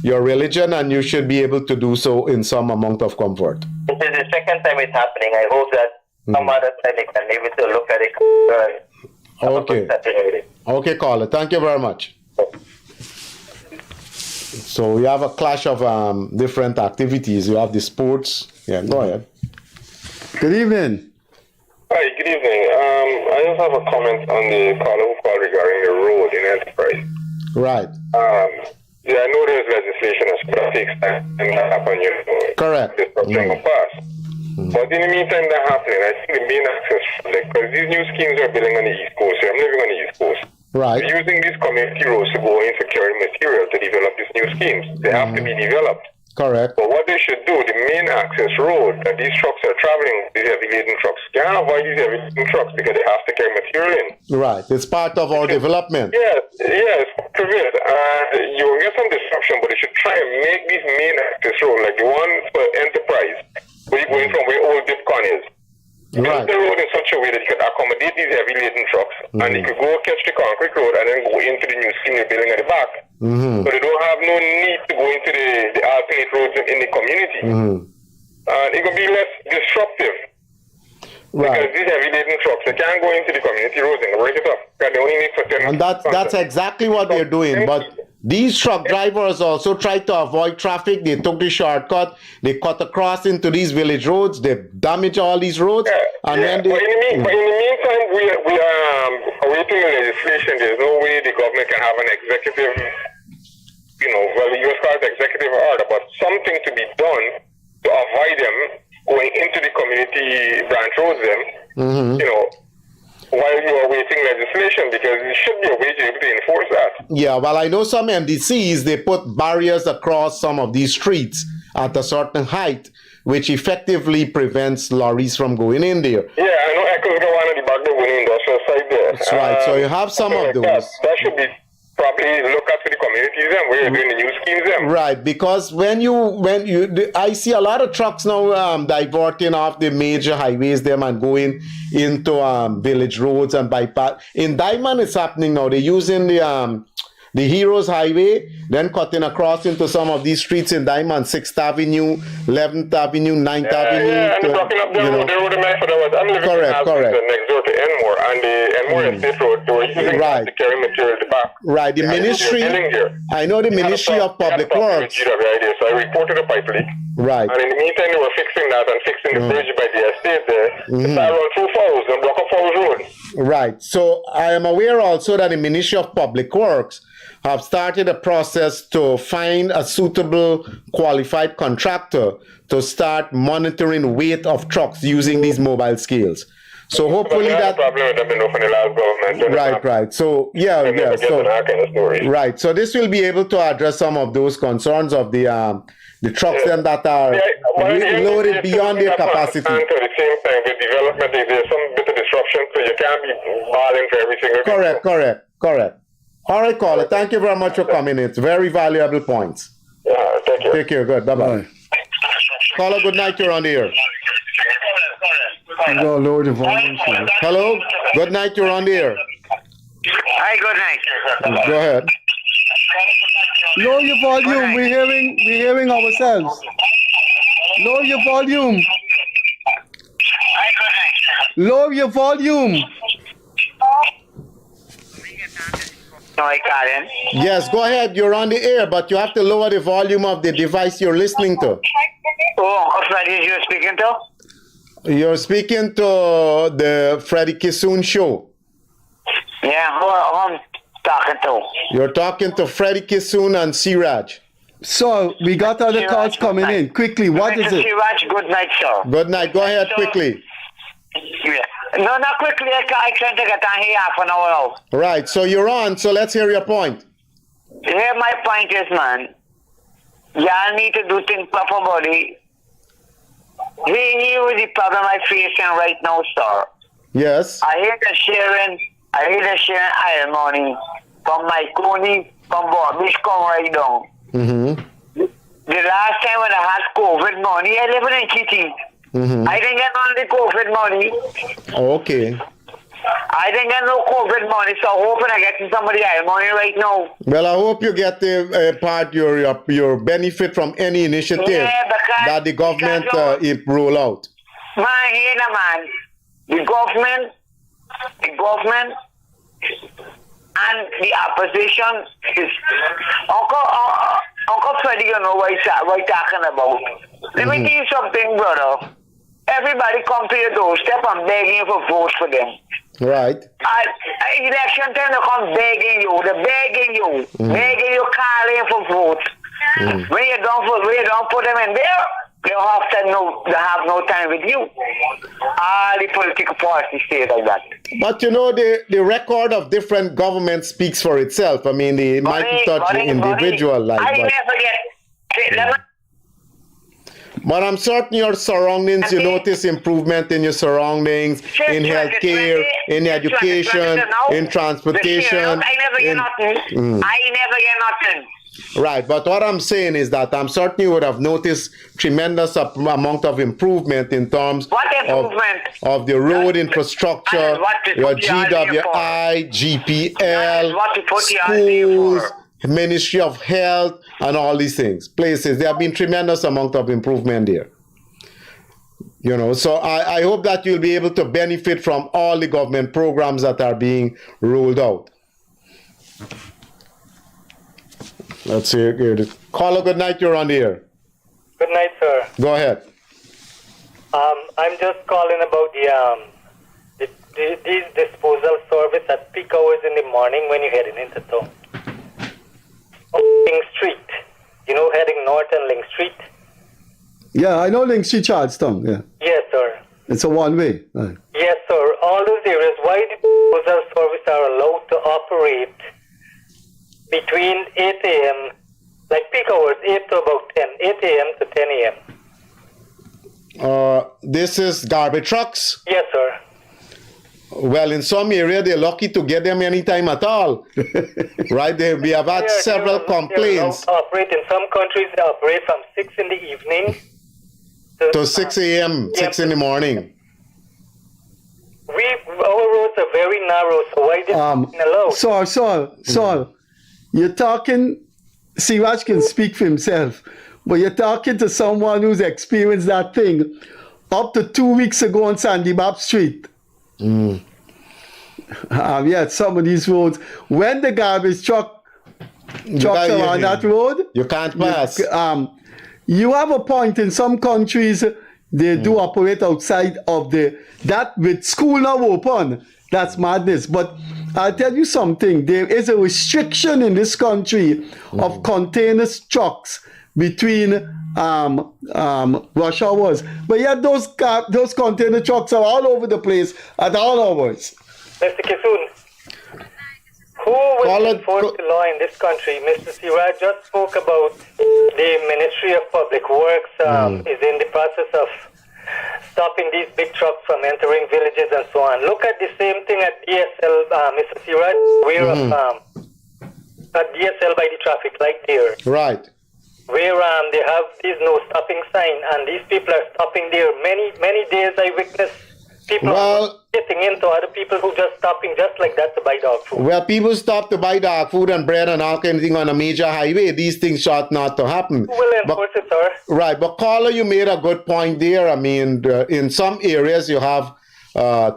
Speaker 8: your religion and you should be able to do so in some amount of comfort.
Speaker 10: This is the second time it's happening. I hope that some other time they can be able to look at it.
Speaker 8: Okay. Okay, caller. Thank you very much. So we have a clash of different activities. You have the sports. Yeah, go ahead.
Speaker 2: Good evening.
Speaker 12: Hi, good evening. I just have a comment on the caller who called regarding the road in Enterprise.
Speaker 8: Right.
Speaker 12: Yeah, I know there's legislation that's going to take time and that happen, you know.
Speaker 8: Correct.
Speaker 12: Disruption will pass. But in the meantime, that happening, I think the main access, because these new schemes are building on the East Coast. So I'm living on the East Coast.
Speaker 8: Right.
Speaker 12: They're using these community roads to go in securing material to develop these new schemes. They have to be developed.
Speaker 8: Correct.
Speaker 12: But what they should do, the main access road that these trucks are traveling, these heavy laden trucks, can't avoid these heavy laden trucks because they have to carry material in.
Speaker 8: Right. It's part of our development.
Speaker 12: Yes, prevent. You will get some disruption, but they should try and make these main access road, like the one for Enterprise, where you're going from where Old Dipcon is. Build the road in such a way that you could accommodate these heavy laden trucks, and you could go catch the concrete road and then go into the new scheme they're building at the back. So they don't have no need to go into the alternate roads in the community. And it could be less disruptive. Because these heavy laden trucks, they can't go into the community roads and break it up. Because they only need for 10
Speaker 8: And that's exactly what they're doing. But These truck drivers also tried to avoid traffic. They took the shortcut. They cut across into these village roads. They damage all these roads. And then
Speaker 12: but in the meantime, we are awaiting legislation. There's no way the government can have an executive, well, you call it executive order, but something to be done to avoid them going into the community branch roads while you are waiting legislation, because it should be a way to be able to enforce that.
Speaker 8: Yeah, well, I know some MDCs, they put barriers across some of these streets at a certain height, which effectively prevents lorries from going in there.
Speaker 12: Yeah, I know Echoes go on in the back door industrial side there.
Speaker 8: That's right, so you have some of those.
Speaker 12: That should be probably look at for the communities and where you're doing the new schemes them.
Speaker 8: Right, because I see a lot of trucks now diverting off the major highways them and going into village roads and bypass. In Diamond, it's happening now. They're using the Heroes Highway, then cutting across into some of these streets in Diamond, 6th Avenue, 11th Avenue, 9th Avenue.
Speaker 12: Yeah, and blocking up the road the method that was, I'm living
Speaker 8: correct.
Speaker 12: next door to Enmore, and the Enmore Estate Road, they were using that to carry material to back.
Speaker 8: Right, the ministry, I know the Ministry of Public Works.
Speaker 12: So I reported a pipe leak.
Speaker 8: Right.
Speaker 12: And in the meantime, they were fixing that and fixing the bridge by the estate there. It's around 2 Falls and block up Falls Road.
Speaker 8: Right, so I am aware also that the Ministry of Public Works have started a process to find a suitable qualified contractor to start monitoring weight of trucks using these mobile scales. So hopefully that
Speaker 12: problem with them from the last government.
Speaker 8: Right. So right. So this will be able to address some of those concerns of the trucks them that are loaded beyond their capacity.
Speaker 12: And at the same time, with development, there's some bit of disruption, so you can't be balling for every single thing.
Speaker 8: Correct. All right, caller. Thank you very much for coming in. It's very valuable points.
Speaker 12: Yeah, thank you.
Speaker 8: Take care. Good. Bye-bye. Caller, good night. You're on the air. Hello. Good night. You're on the air.
Speaker 13: Hi, good night.
Speaker 8: Go ahead.
Speaker 2: Lower your volume. We're hearing ourselves. Lower your volume. Lower your volume.
Speaker 13: No, I can't.
Speaker 8: Yes, go ahead. You're on the air, but you have to lower the volume of the device you're listening to.
Speaker 13: Oh, Freddie, you're speaking to?
Speaker 8: You're speaking to the Freddie Kissoon show.
Speaker 13: Yeah, who I'm talking to?
Speaker 8: You're talking to Freddie Kissoon and Siraj.
Speaker 2: So, we got other calls coming in. Quickly, what is it?
Speaker 13: Siraj, good night, sir.
Speaker 8: Good night. Go ahead quickly.
Speaker 13: Yeah. No, not quickly. I can't get on here half an hour now.
Speaker 8: Right, so you're on, so let's hear your point.
Speaker 13: Here my point is, man, y'all need to do things proper, buddy. Here is the problem I'm facing right now, sir.
Speaker 8: Yes.
Speaker 13: I hate the sharing iron money from my Coney, from Bobby's come right down. The last time when I had COVID money, I live in Kitty. I didn't get on the COVID money.
Speaker 8: Okay.
Speaker 13: I didn't get no COVID money, so I'm hoping I get somebody iron money right now.
Speaker 8: Well, I hope you get your benefit from any initiative that the government roll out.
Speaker 13: Man, here man, the government and the opposition is Uncle Freddie, you know what he's talking about. Let me tell you something, brother. Everybody come to your doorstep and begging for votes for them.
Speaker 8: Right.
Speaker 13: Election time they come begging you, begging you, calling for votes. When you don't put them in there, they have no time with you. All the political parties say like that.
Speaker 8: But you know, the record of different governments speaks for itself. I mean, they might touch the individual life. But I'm certain your surroundings, you notice improvement in your surroundings, in healthcare, in education, in transportation.
Speaker 13: I never get nothing.
Speaker 8: Right, but what I'm saying is that I'm certain you would have noticed tremendous amount of improvement in terms of the road infrastructure, your GWI, GPL, schools, Ministry of Health, and all these things, places. There have been tremendous amount of improvement there. You know, so I hope that you'll be able to benefit from all the government programs that are being rolled out. Let's hear it. Caller, good night. You're on the air.
Speaker 14: Good night, sir.
Speaker 8: Go ahead.
Speaker 14: I'm just calling about these disposal service at peak hours in the morning when you're heading into town. Link Street, heading north on Link Street.
Speaker 2: Yeah, I know Link Street, Charlestown. Yeah.
Speaker 14: Yes, sir.
Speaker 2: It's a one-way. Right.
Speaker 14: Yes, sir. All those areas, why the disposal service are allowed to operate between 8 a.m., like peak hours, 8 to about 10, 8 a.m. to 10 a.m.?
Speaker 8: This is garbage trucks?
Speaker 14: Yes, sir.
Speaker 8: Well, in some area, they're lucky to get them anytime at all. Right? We have had several complaints.
Speaker 14: Operate in some countries, they operate from 6 in the evening
Speaker 8: to 6 a.m., 6 in the morning.
Speaker 14: Our roads are very narrow, so why this allowed?
Speaker 2: Saul, you're talking, Siraj can speak for himself, but you're talking to someone who's experienced that thing up to 2 weeks ago on Sandy Bab Street. Yeah, some of these roads, when the garbage trucks are on that road,
Speaker 8: you can't pass.
Speaker 2: You have a point. In some countries, they do operate outside of that with school now open. That's madness. But I'll tell you something. There is a restriction in this country of container trucks between rush hours. But yet those container trucks are all over the place at all hours.
Speaker 14: Mr. Kissoon, who will enforce the law in this country? Mr. Siraj just spoke about the Ministry of Public Works is in the process of stopping these big trucks from entering villages and so on. Look at the same thing at DSL, Mr. Siraj, at DSL by the traffic light there.
Speaker 8: Right.
Speaker 14: Where they have these no stopping sign, and these people are stopping there. Many days I witnessed people getting into other people who just stopping just like that to buy dog food.
Speaker 8: Well, people stop to buy dog food and bread and all kind of thing on a major highway. These things ought not to happen.
Speaker 14: Who will enforce it, sir?
Speaker 8: Right, but caller, you made a good point there. I mean, in some areas you have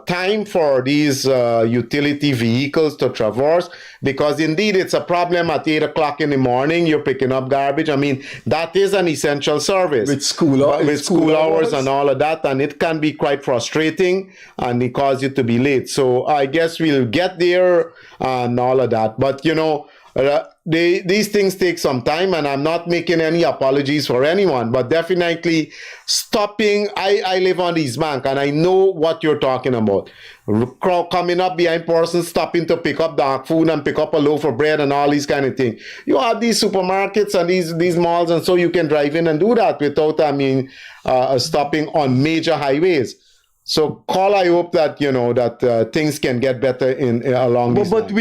Speaker 8: time for these utility vehicles to traverse, because indeed it's a problem at 8 o'clock in the morning you're picking up garbage. I mean, that is an essential service with school hours and all of that, and it can be quite frustrating and it causes you to be late. So I guess we'll get there and all of that, but these things take some time, and I'm not making any apologies for anyone, but definitely stopping. I live on East Bank, and I know what you're talking about. Crowd coming up behind persons, stopping to pick up dog food and pick up a loaf of bread and all these kind of things. You have these supermarkets and these malls, and so you can drive in and do that without, stopping on major highways. So, Carl, I hope that that things can get better along these lines. But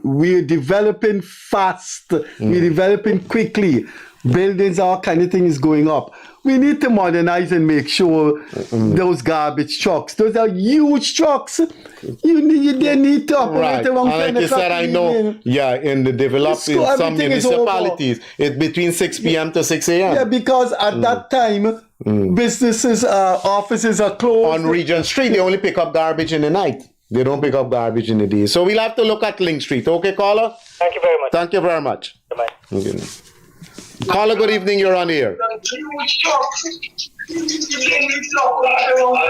Speaker 2: we're developing fast. We're developing quickly. Buildings, all kind of things going up. We need to modernize and make sure those garbage trucks. Those are huge trucks. They need to operate around 10
Speaker 8: o'clock. Like you said, I know. In the developing some municipalities, it's between 6 p.m. to 6 a.m.
Speaker 2: Yeah, because at that time, businesses, offices are closed.
Speaker 8: On Regent Street, they only pick up garbage in the night. They don't pick up garbage in the day. So we'll have to look at Link Street. Okay, caller?
Speaker 14: Thank you very much.
Speaker 8: Thank you very much.
Speaker 14: Bye-bye.
Speaker 8: Okay. Caller, good evening. You're on the air.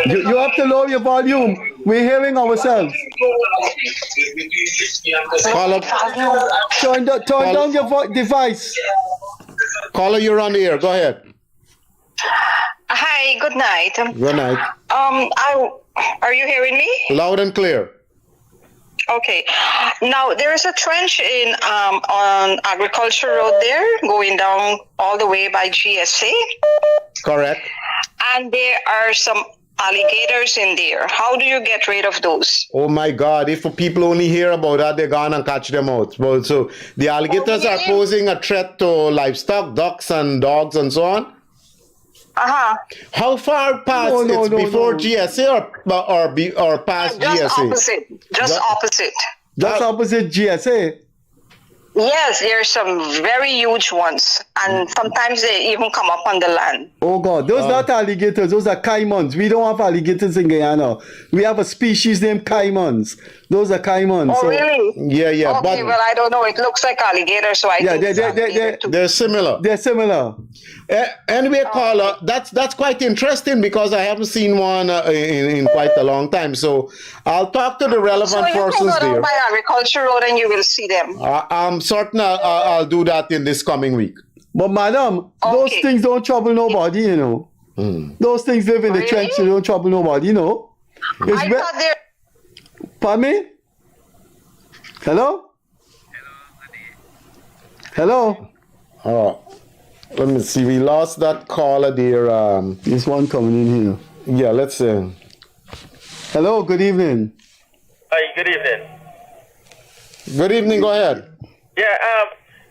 Speaker 2: You have to lower your volume. We're hearing ourselves.
Speaker 8: Caller,
Speaker 2: turn down your device.
Speaker 8: Caller, you're on the air. Go ahead.
Speaker 15: Hi, good night.
Speaker 8: Good night.
Speaker 15: Are you hearing me?
Speaker 8: Loud and clear.
Speaker 15: Okay. Now there is a trench on Agriculture Road there, going down all the way by GSA.
Speaker 8: Correct.
Speaker 15: And there are some alligators in there. How do you get rid of those?
Speaker 8: Oh my God! If people only hear about that, they're gone and catch them out. Well, so the alligators are posing a threat to livestock, ducks and dogs and so on. How far past before GSA or past GSA?
Speaker 15: Just opposite.
Speaker 2: Just opposite GSA?
Speaker 15: Yes, there are some very huge ones, and sometimes they even come up on the land.
Speaker 2: Oh God, those not alligators, those are caimans. We don't have alligators in Guyana. We have a species named caimans. Those are caimans.
Speaker 15: Oh, really?
Speaker 8: Yeah.
Speaker 15: Okay, well, I don't know. It looks like alligator, so I think it's alligator too.
Speaker 8: They're similar.
Speaker 2: They're similar.
Speaker 8: Anyway, caller, that's quite interesting because I haven't seen one in quite a long time. So I'll talk to the relevant persons
Speaker 15: So you can go
Speaker 8: there.
Speaker 15: down by Agriculture Road and you will see them.
Speaker 8: I'm certain I'll do that in this coming week.
Speaker 2: But madam, those things don't trouble nobody, you know. Those things live in the trench, they don't trouble nobody, you know.
Speaker 15: I thought they're...
Speaker 2: Pardon me? Hello? Hello?
Speaker 8: Oh, let me see. We lost that caller there.
Speaker 2: There's one coming in here.
Speaker 8: Yeah, let's see.
Speaker 2: Hello, good evening.
Speaker 16: Hi, good evening.
Speaker 8: Good evening, go ahead.
Speaker 16: Yeah,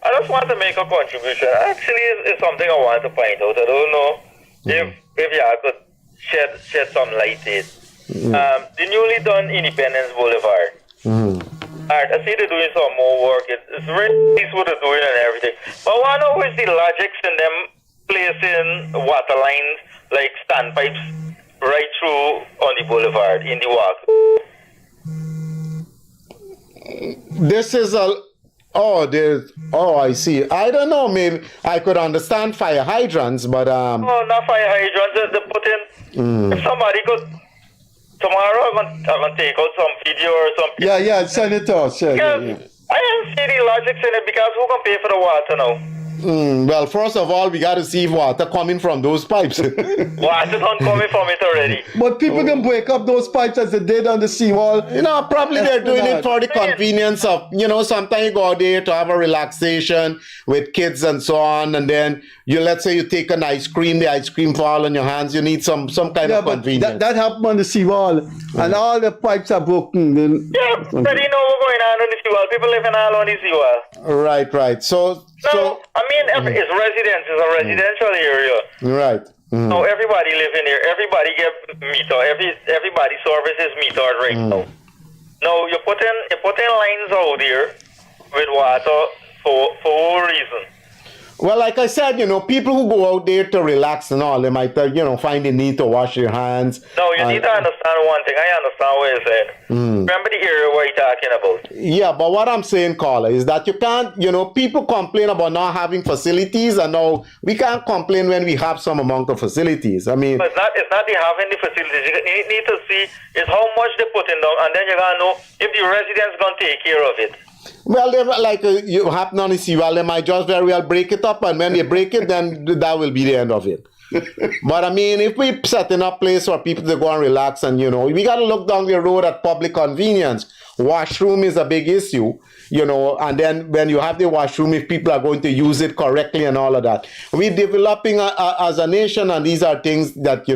Speaker 16: I just want to make a contribution. Actually, it's something I want to find out. I don't know if you could shed some light in. The newly done Independence Boulevard. Alright, I see they're doing some more work. It's really nice what they're doing and everything. But I want to know is the logics in them placing water lines like standpipes right through on the boulevard in the walk.
Speaker 8: This is I see. I don't know, maybe I could understand fire hydrants, but
Speaker 16: No, not fire hydrants. They put in. If somebody could tomorrow, I'm gonna take out some video or something.
Speaker 2: Yeah, send it to us. Yeah.
Speaker 16: I don't see the logics in it because who can pay for the water now?
Speaker 8: Well, first of all, we got to see water coming from those pipes.
Speaker 16: Water don't coming from it already.
Speaker 2: But people can break up those pipes as they did on the seawall.
Speaker 8: You know, probably they're doing it for the convenience of, sometimes you go out there to have a relaxation with kids and so on, and then let's say you take an ice cream, the ice cream fall on your hands, you need some kind of convenience.
Speaker 2: That happened on the seawall, and all the pipes are broken. Then
Speaker 16: but you know what's going on the seawall. People living all on the seawall.
Speaker 8: Right. So
Speaker 16: I mean, it's residence. It's a residential area.
Speaker 8: Right.
Speaker 16: So everybody living here. Everybody get meter. Everybody services metered right now. Now you're putting lines out there with water for what reason?
Speaker 8: Well, like I said, people who go out there to relax and all, they might, find the need to wash their hands.
Speaker 16: No, you need to understand one thing. I understand what you're saying. Remember the area what you're talking about.
Speaker 8: Yeah, but what I'm saying, caller, is that you can't, people complain about not having facilities, and now we can't complain when we have some amount of facilities. I mean,
Speaker 16: it's not the having the facilities. You need to see is how much they're putting down, and then you're gonna know if the residents gonna take care of it.
Speaker 8: Well, you happen on the seawall, they might just very well break it up, and when they break it, then that will be the end of it. But I mean, if we setting up place for people to go and relax, and we got to look down the road at public convenience. Washroom is a big issue, and then when you have the washroom, if people are going to use it correctly and all of that. We're developing as a nation, and these are things that,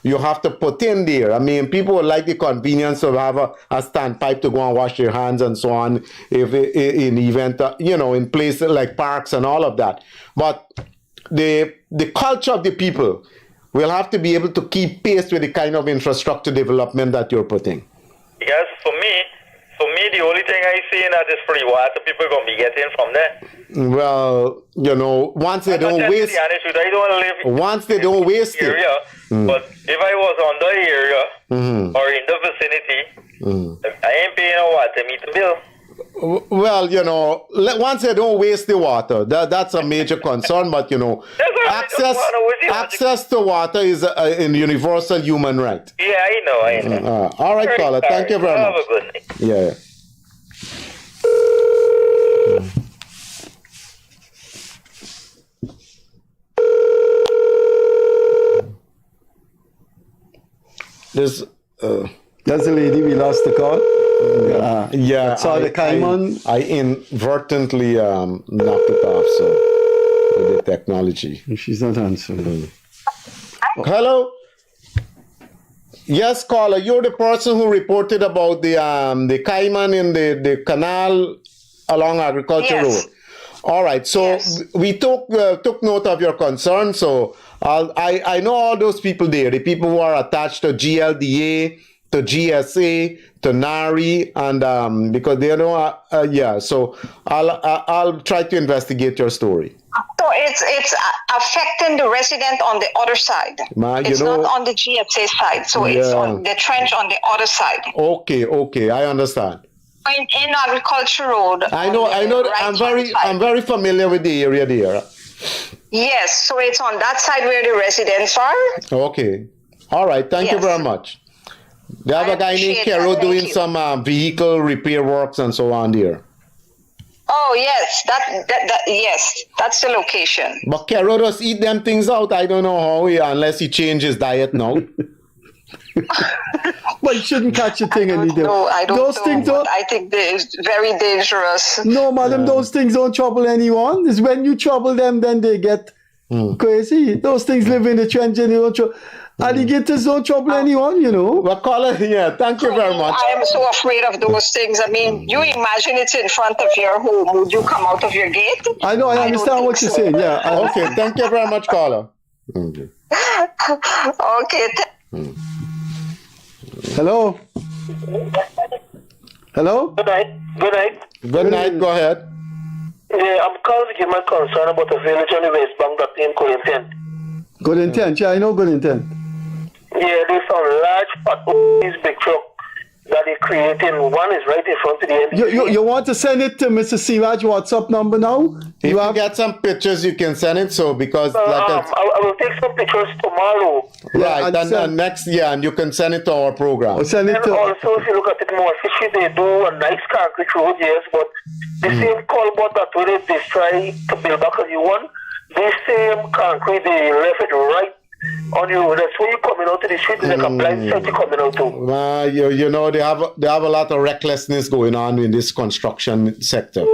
Speaker 8: you have to put in there. I mean, people would like the convenience of have a standpipe to go and wash their hands and so on, if in event, in places like parks and all of that. But the culture of the people will have to be able to keep pace with the kind of infrastructure development that you're putting.
Speaker 16: Yes, for me, the only thing I see in that is free water. People are going to be getting from there.
Speaker 8: Well, once they don't waste,
Speaker 16: I don't live
Speaker 8: once they don't waste
Speaker 16: area, but if I was on the area or in the vicinity, I ain't paying a water meter bill.
Speaker 8: Well, once they don't waste the water, that's a major concern. But access to water is a universal human right.
Speaker 16: Yeah, I know.
Speaker 8: All right, caller. Thank you very much.
Speaker 16: Have a good night.
Speaker 8: Yeah.
Speaker 2: That's the lady we lost the call.
Speaker 8: Yeah.
Speaker 2: Saw the Cayman.
Speaker 8: I inadvertently knocked it off. So with the technology,
Speaker 2: she's not answering.
Speaker 8: Hello. Yes, caller. You're the person who reported about the Cayman in the canal along Agriculture Road. All right. So we took note of your concern. So I know all those people there, the people who are attached to GLDA to GSA, to NARI, and because they know, so I'll try to investigate your story.
Speaker 15: So it's affecting the resident on the other side. It's not on the GSA side, so it's on the trench on the other side.
Speaker 8: Okay, I understand.
Speaker 15: In Agriculture Road.
Speaker 8: I know. I'm very familiar with the area there.
Speaker 15: Yes, so it's on that side where the residents are.
Speaker 8: Okay, all right. Thank you very much. They have a guy named Kero doing some vehicle repair works and so on there.
Speaker 15: Oh yes, yes, that's the location.
Speaker 8: But Kero does eat them things out. I don't know how unless he changes diet now.
Speaker 2: But you shouldn't catch a thing and eat them.
Speaker 15: No, I don't
Speaker 2: those
Speaker 15: know,
Speaker 2: things don't.
Speaker 15: I think it's very dangerous.
Speaker 2: No, madam, those things don't trouble anyone. It's when you trouble them, then they get crazy. Those things live in the trench and they don't trouble. Alligators don't trouble anyone, you know.
Speaker 8: Well, caller, thank you very much.
Speaker 15: I am so afraid of those things. I mean, you imagine it's in front of your home. Would you come out of your gate?
Speaker 2: I know, I understand what you're saying. Yeah.
Speaker 8: Okay, thank you very much, caller.
Speaker 15: Okay.
Speaker 2: Hello? Hello?
Speaker 10: Good night.
Speaker 8: Good night, go ahead.
Speaker 10: Yeah, I'm calling to give my concern about a village on the West Bank that named Good Intent.
Speaker 2: Good Intent, yeah, I know Good Intent.
Speaker 10: Yeah, there's some large these big truck that they're creating. One is right in front of the end.
Speaker 2: You want to send it to Mr. Siraj WhatsApp number now?
Speaker 8: If you get some pictures, you can send it. So because
Speaker 10: I will take some pictures tomorrow.
Speaker 8: Right, and next and you can send it to our program.
Speaker 10: Also, if you look at it more fishy, they do a nice concrete road, yes, but the same culvert that they try to build back a new one, the same concrete, they left it right on you. That's when you're coming out to the street, it's like a blind sight you're coming out to.
Speaker 8: You know, they have a lot of recklessness going on in this construction sector.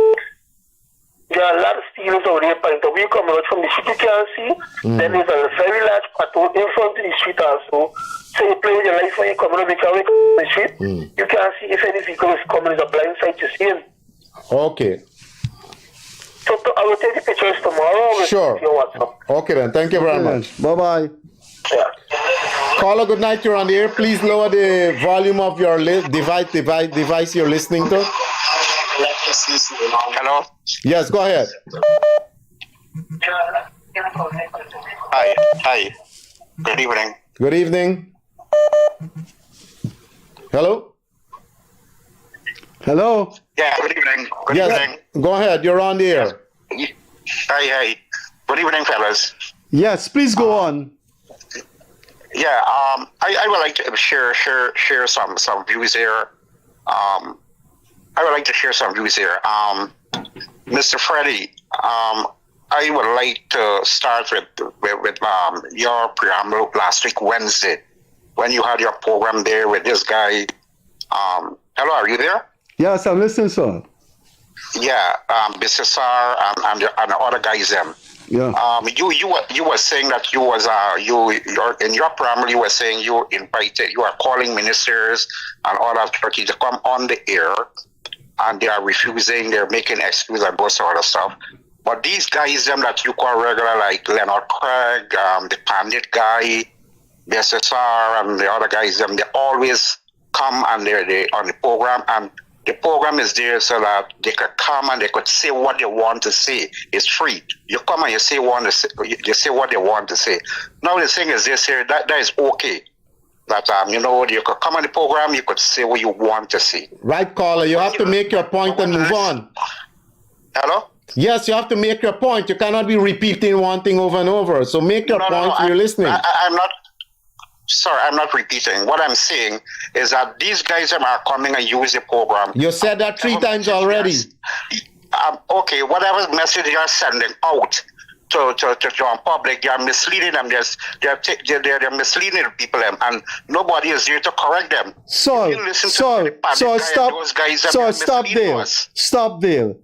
Speaker 10: There are a lot of steels out there, point of view coming out from the street, you can see. Then there's a very large patrol in front of the street also. So you play with your life when you're coming out the street. You can see if any vehicle is coming, it's a blind sight to see him.
Speaker 8: Okay.
Speaker 10: So I will take the pictures tomorrow.
Speaker 8: Sure. Okay then, thank you very much.
Speaker 2: Bye-bye.
Speaker 10: Yeah.
Speaker 8: Caller, good night, you're on the air. Please lower the volume of your device you're listening to.
Speaker 17: Hello?
Speaker 8: Yes, go ahead.
Speaker 17: Hi. Good evening.
Speaker 8: Good evening. Hello?
Speaker 2: Hello?
Speaker 17: Yeah, good evening. Good evening.
Speaker 8: Go ahead, you're on the air.
Speaker 17: Hi. Good evening, fellas.
Speaker 2: Yes, please go on.
Speaker 17: Yeah, I would like to share some views here. I would like to share some views here. Mr. Freddie, I would like to start with your preamble last week, Wednesday, when you had your program there with this guy. Hello, are you there?
Speaker 2: Yes, I'm listening, sir.
Speaker 17: Yeah, BCSR and the other guys, them.
Speaker 2: Yeah.
Speaker 17: You were saying that in your preamble you were saying you are calling ministers and all of Turkey to come on the air, and they are refusing. They're making excuses and all sort of stuff. But these guys, them that you call regular, like Leonard Craig, the Pandit guy, BSSR, and the other guys, them, they always come and they're on the program, and the program is there so that they could come and they could say what they want to say. It's free. You come and you say what they want to say. Now the thing is this here, that is okay. That you could come on the program, you could say what you want to say.
Speaker 8: Right, caller, you have to make your point and move on.
Speaker 17: Hello?
Speaker 8: Yes, you have to make your point. You cannot be repeating one thing over and over. So make your point when you're listening.
Speaker 17: I'm not. Sorry, I'm not repeating. What I'm saying is that these guys are coming and use the program.
Speaker 8: You said that 3 times already.
Speaker 17: Okay, whatever message you're sending out to public, you're misleading them. They're misleading people, and nobody is here to correct them.
Speaker 2: Stop there.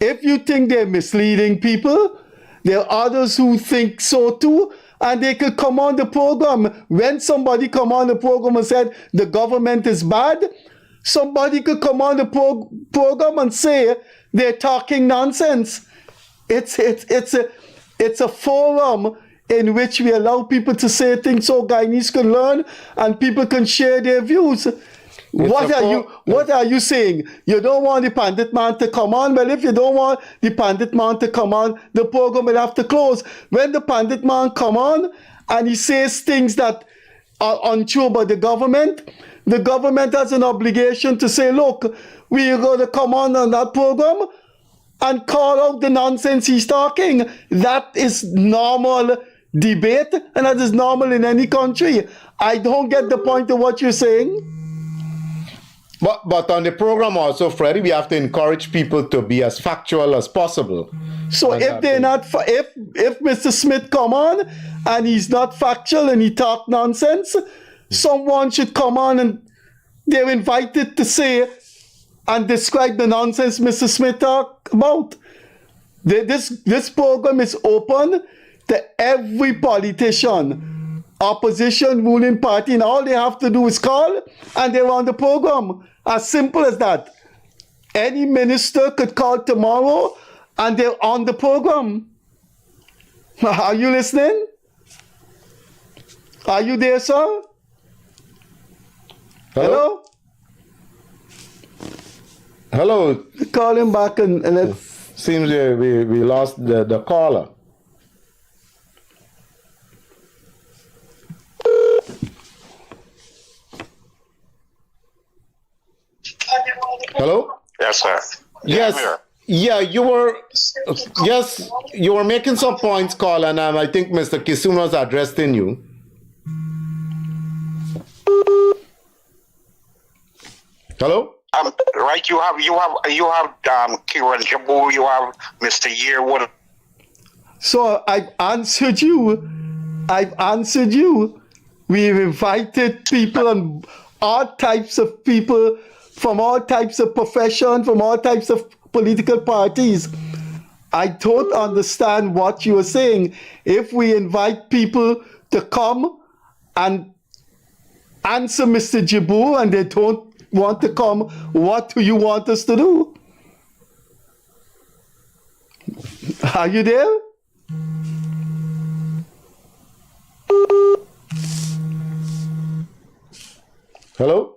Speaker 2: If you think they're misleading people, there are others who think so too. And they could come on the program. When somebody come on the program and said the government is bad, somebody could come on the program and say they're talking nonsense. It's a forum. in which we allow people to say things so Guyanese can learn and people can share their views. What are you saying? You don't want the Pandit man to come on? Well, if you don't want the Pandit man to come on, the program will have to close. When the Pandit man come on and he says things that are untrue about the government has an obligation to say, look, we're going to come on that program and call out the nonsense he's talking. That is normal debate, and that is normal in any country. I don't get the point of what you're saying.
Speaker 8: But on the program also, Freddie, we have to encourage people to be as factual as possible.
Speaker 2: So if they're not, if Mr. Smith come on and he's not factual and he talk nonsense, someone should come on and they're invited to say and describe the nonsense Mr. Smith talk about. This program is open to every politician, opposition, ruling party, and all they have to do is call and they're on the program. As simple as that. Any minister could call tomorrow and they're on the program. Are you listening? Are you there, sir? Hello?
Speaker 8: Hello.
Speaker 2: Call him back and let's...
Speaker 8: Seems we lost the caller. Hello?
Speaker 17: Yes, sir.
Speaker 8: Yes. Yeah, you were making some points, Carl, and I think Mr. Kissoon was addressing you. Hello?
Speaker 17: Right, you have Kiran Jabu, you have Mr. Yearwood.
Speaker 2: So I've answered you. We've invited people and all types of people from all types of profession, from all types of political parties. I don't understand what you are saying. If we invite people to come and answer Mr. Jabu and they don't want to come, what do you want us to do? Are you there?
Speaker 8: Hello?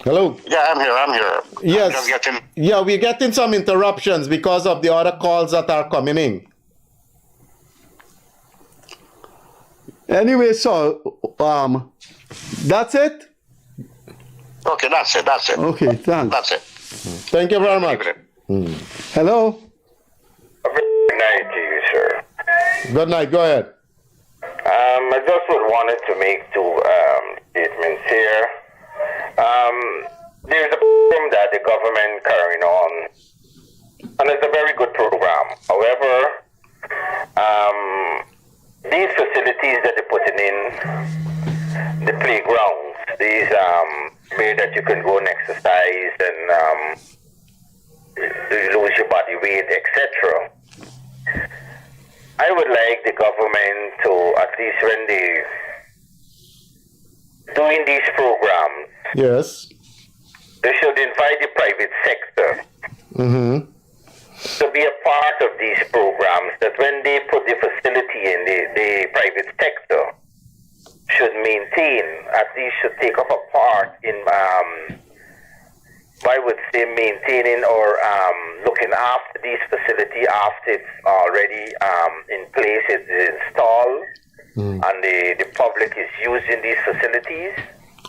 Speaker 8: Hello?
Speaker 17: Yeah, I'm here.
Speaker 8: Yes. Yeah, we're getting some interruptions because of the other calls that are coming in.
Speaker 2: Anyway, so, that's it?
Speaker 17: Okay, that's it.
Speaker 2: Okay, thanks.
Speaker 17: That's it.
Speaker 8: Thank you very much.
Speaker 2: Hello?
Speaker 10: Good night to you, sir.
Speaker 8: Good night, go ahead.
Speaker 10: I just wanted to make two statements here. There's a program that the government carrying on, and it's a very good program. However, these facilities that they're putting in, the playgrounds, these where that you can go and exercise and lose your body weight, etc. I would like the government to, at least when they doing these programs,
Speaker 8: yes,
Speaker 10: they should invite the private sector to be a part of these programs, that when they put the facility in, the private sector should maintain, at least should take up a part in, I would say, maintaining or looking after these facilities after it's already in place, it's installed, and the public is using these facilities.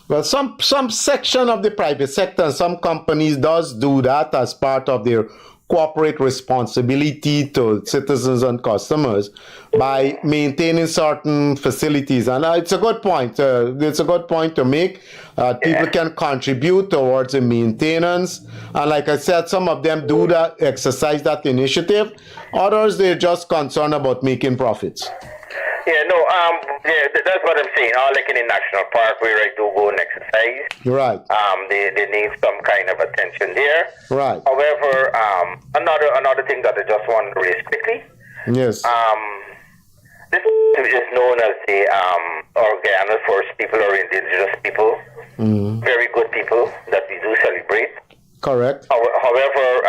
Speaker 8: Well, some section of the private sector and some companies does do that as part of their corporate responsibility to citizens and customers by maintaining certain facilities. And it's a good point. It's a good point to make. People can contribute towards the maintenance. And like I said, some of them do that, exercise that initiative. Others, they're just concerned about making profits.
Speaker 10: That's what I'm saying. Like in the national park where I do go and exercise.
Speaker 8: Right.
Speaker 10: They need some kind of attention there.
Speaker 8: Right.
Speaker 10: However, another thing that I just want to raise quickly.
Speaker 8: Yes.
Speaker 10: This is known as the Guyanese First People or Indigenous people. Very good people that we do celebrate.
Speaker 8: Correct.
Speaker 10: However,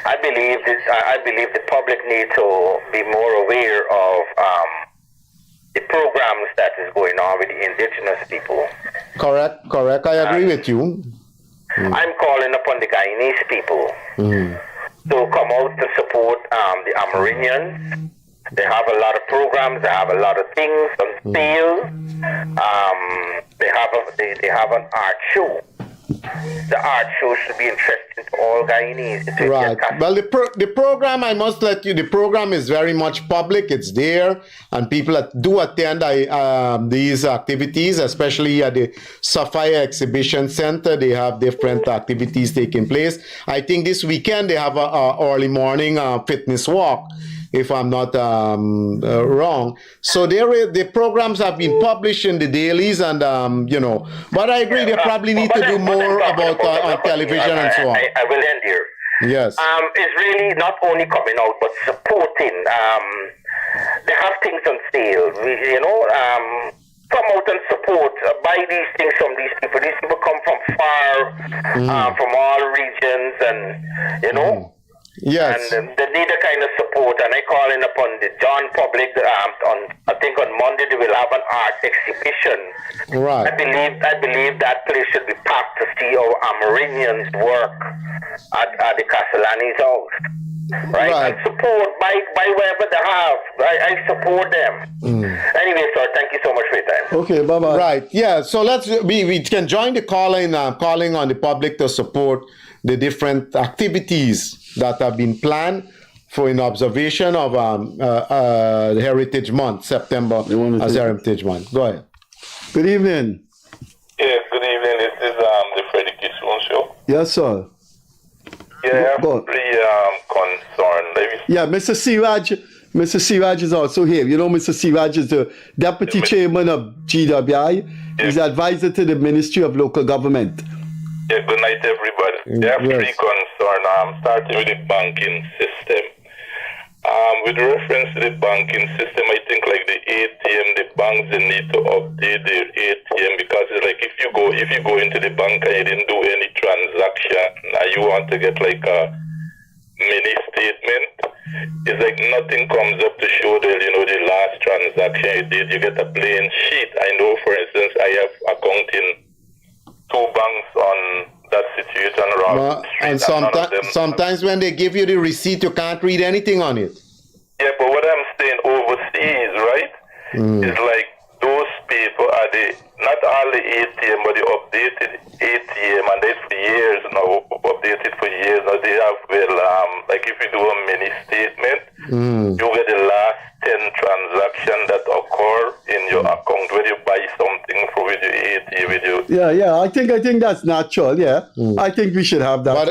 Speaker 10: at I believe the public need to be more aware of the programs that is going on with the indigenous people.
Speaker 8: Correct. I agree with you.
Speaker 10: I'm calling upon the Guyanese people to come out to support the Amerindians. They have a lot of programs. They have a lot of things on sale. They have an art show. The art show should be interesting to all Guyanese.
Speaker 8: Right. Well, the program, I must let you, the program is very much public. It's there, and people do attend these activities, especially at the Sapphire Exhibition Center. They have different activities taking place. I think this weekend they have a early morning fitness walk, if I'm not wrong. So the programs have been published in the dailies, and but I agree they probably need to do more about on television and so on.
Speaker 10: I will end here.
Speaker 8: Yes.
Speaker 10: It's really not only coming out but supporting. They have things on sale. Come out and support. Buy these things from these people. These people come from far, from all regions, and
Speaker 8: Yes.
Speaker 10: And they need a kind of support, and I calling upon the John public. I think on Monday they will have an art exhibition.
Speaker 8: Right.
Speaker 10: I believe that place should be packed to see how Amerindians work at the Castellani's house. Right? And support, buy whatever they have. I support them. Anyway, sir, thank you so much for your time.
Speaker 2: Okay, bye-bye.
Speaker 8: Right, yeah, so we can join the calling on the public to support the different activities that have been planned for in observation of the Heritage Month, September as Heritage Month. Go ahead.
Speaker 2: Good evening.
Speaker 12: Yes, good evening. This is the Freddie Kissoon show.
Speaker 2: Yes, sir.
Speaker 12: Yeah, I'm pretty concerned.
Speaker 2: Yeah, Mr. Siraj is also here. You know, Mr. Siraj is the Deputy Chairman of GWI. He's advisor to the Ministry of Local Government.
Speaker 12: Yeah, good night, everybody. Yeah, I'm pretty concerned. Starting with the banking system. With reference to the banking system, I think like the ATM, the banks, they need to update their ATM, because it's like if you go into the bank and you didn't do any transaction and you want to get like a mini statement, it's like nothing comes up to show the last transaction you did. You get a plain sheet. I know, for instance, I have account in 2 banks on that situation.
Speaker 8: And sometimes when they give you the receipt, you can't read anything on it.
Speaker 12: Yeah, but what I'm saying overseas, right? It's like those people are not all the ATM, but the updated ATM, and that's for years now, updated for years now. They have, like if you do a mini statement, you get the last 10 transactions that occur in your account when you buy something with your ATM.
Speaker 2: Yeah, I think that's natural. Yeah, I think we should have that.
Speaker 8: But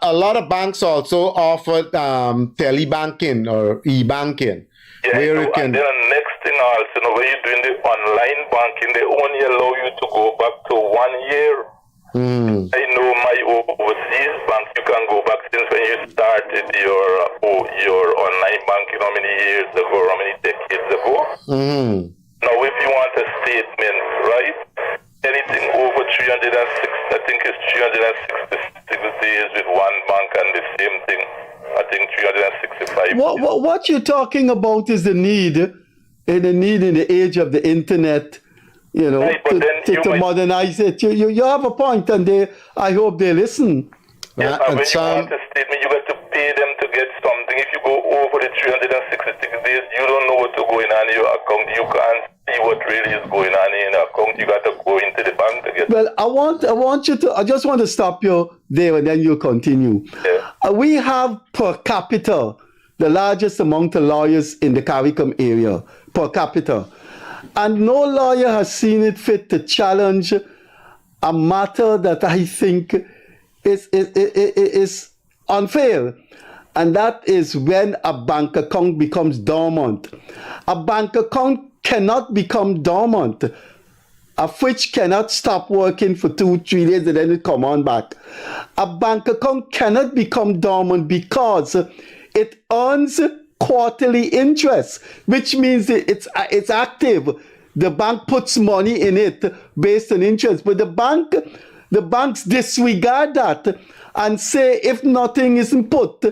Speaker 8: a lot of banks also offer telebanking or e-banking, where you can.
Speaker 12: And then the next thing also, when you're doing the online banking, they only allow you to go back to 1 year. I know my overseas banks, you can go back since when you started your online banking, how many years ago, how many decades ago. Now, if you want a statement, right, anything over 306, I think it's 366 days with one bank, and the same thing, I think 365
Speaker 2: What you're talking about is the need in the age of the internet, to modernize it. You have a point, and I hope they listen.
Speaker 12: Yes, and when you want a statement, you got to pay them to get something. If you go over the 366 days, you don't know what to go in on your account. You can't see what really is going on in your account. You got to go into the bank to get.
Speaker 2: Well, I just want to stop you there, and then you continue. Yeah. We have per capita the largest among the lawyers in the CARICOM area per capita, and no lawyer has seen it fit to challenge a matter that I think is unfair, and that is when a bank account becomes dormant. A bank account cannot become dormant, which cannot stop working for 2-3 days and then it come on back. A bank account cannot become dormant because it earns quarterly interest, which means it's active. The bank puts money in it based on interest, but the banks disregard that and say if nothing isn't put,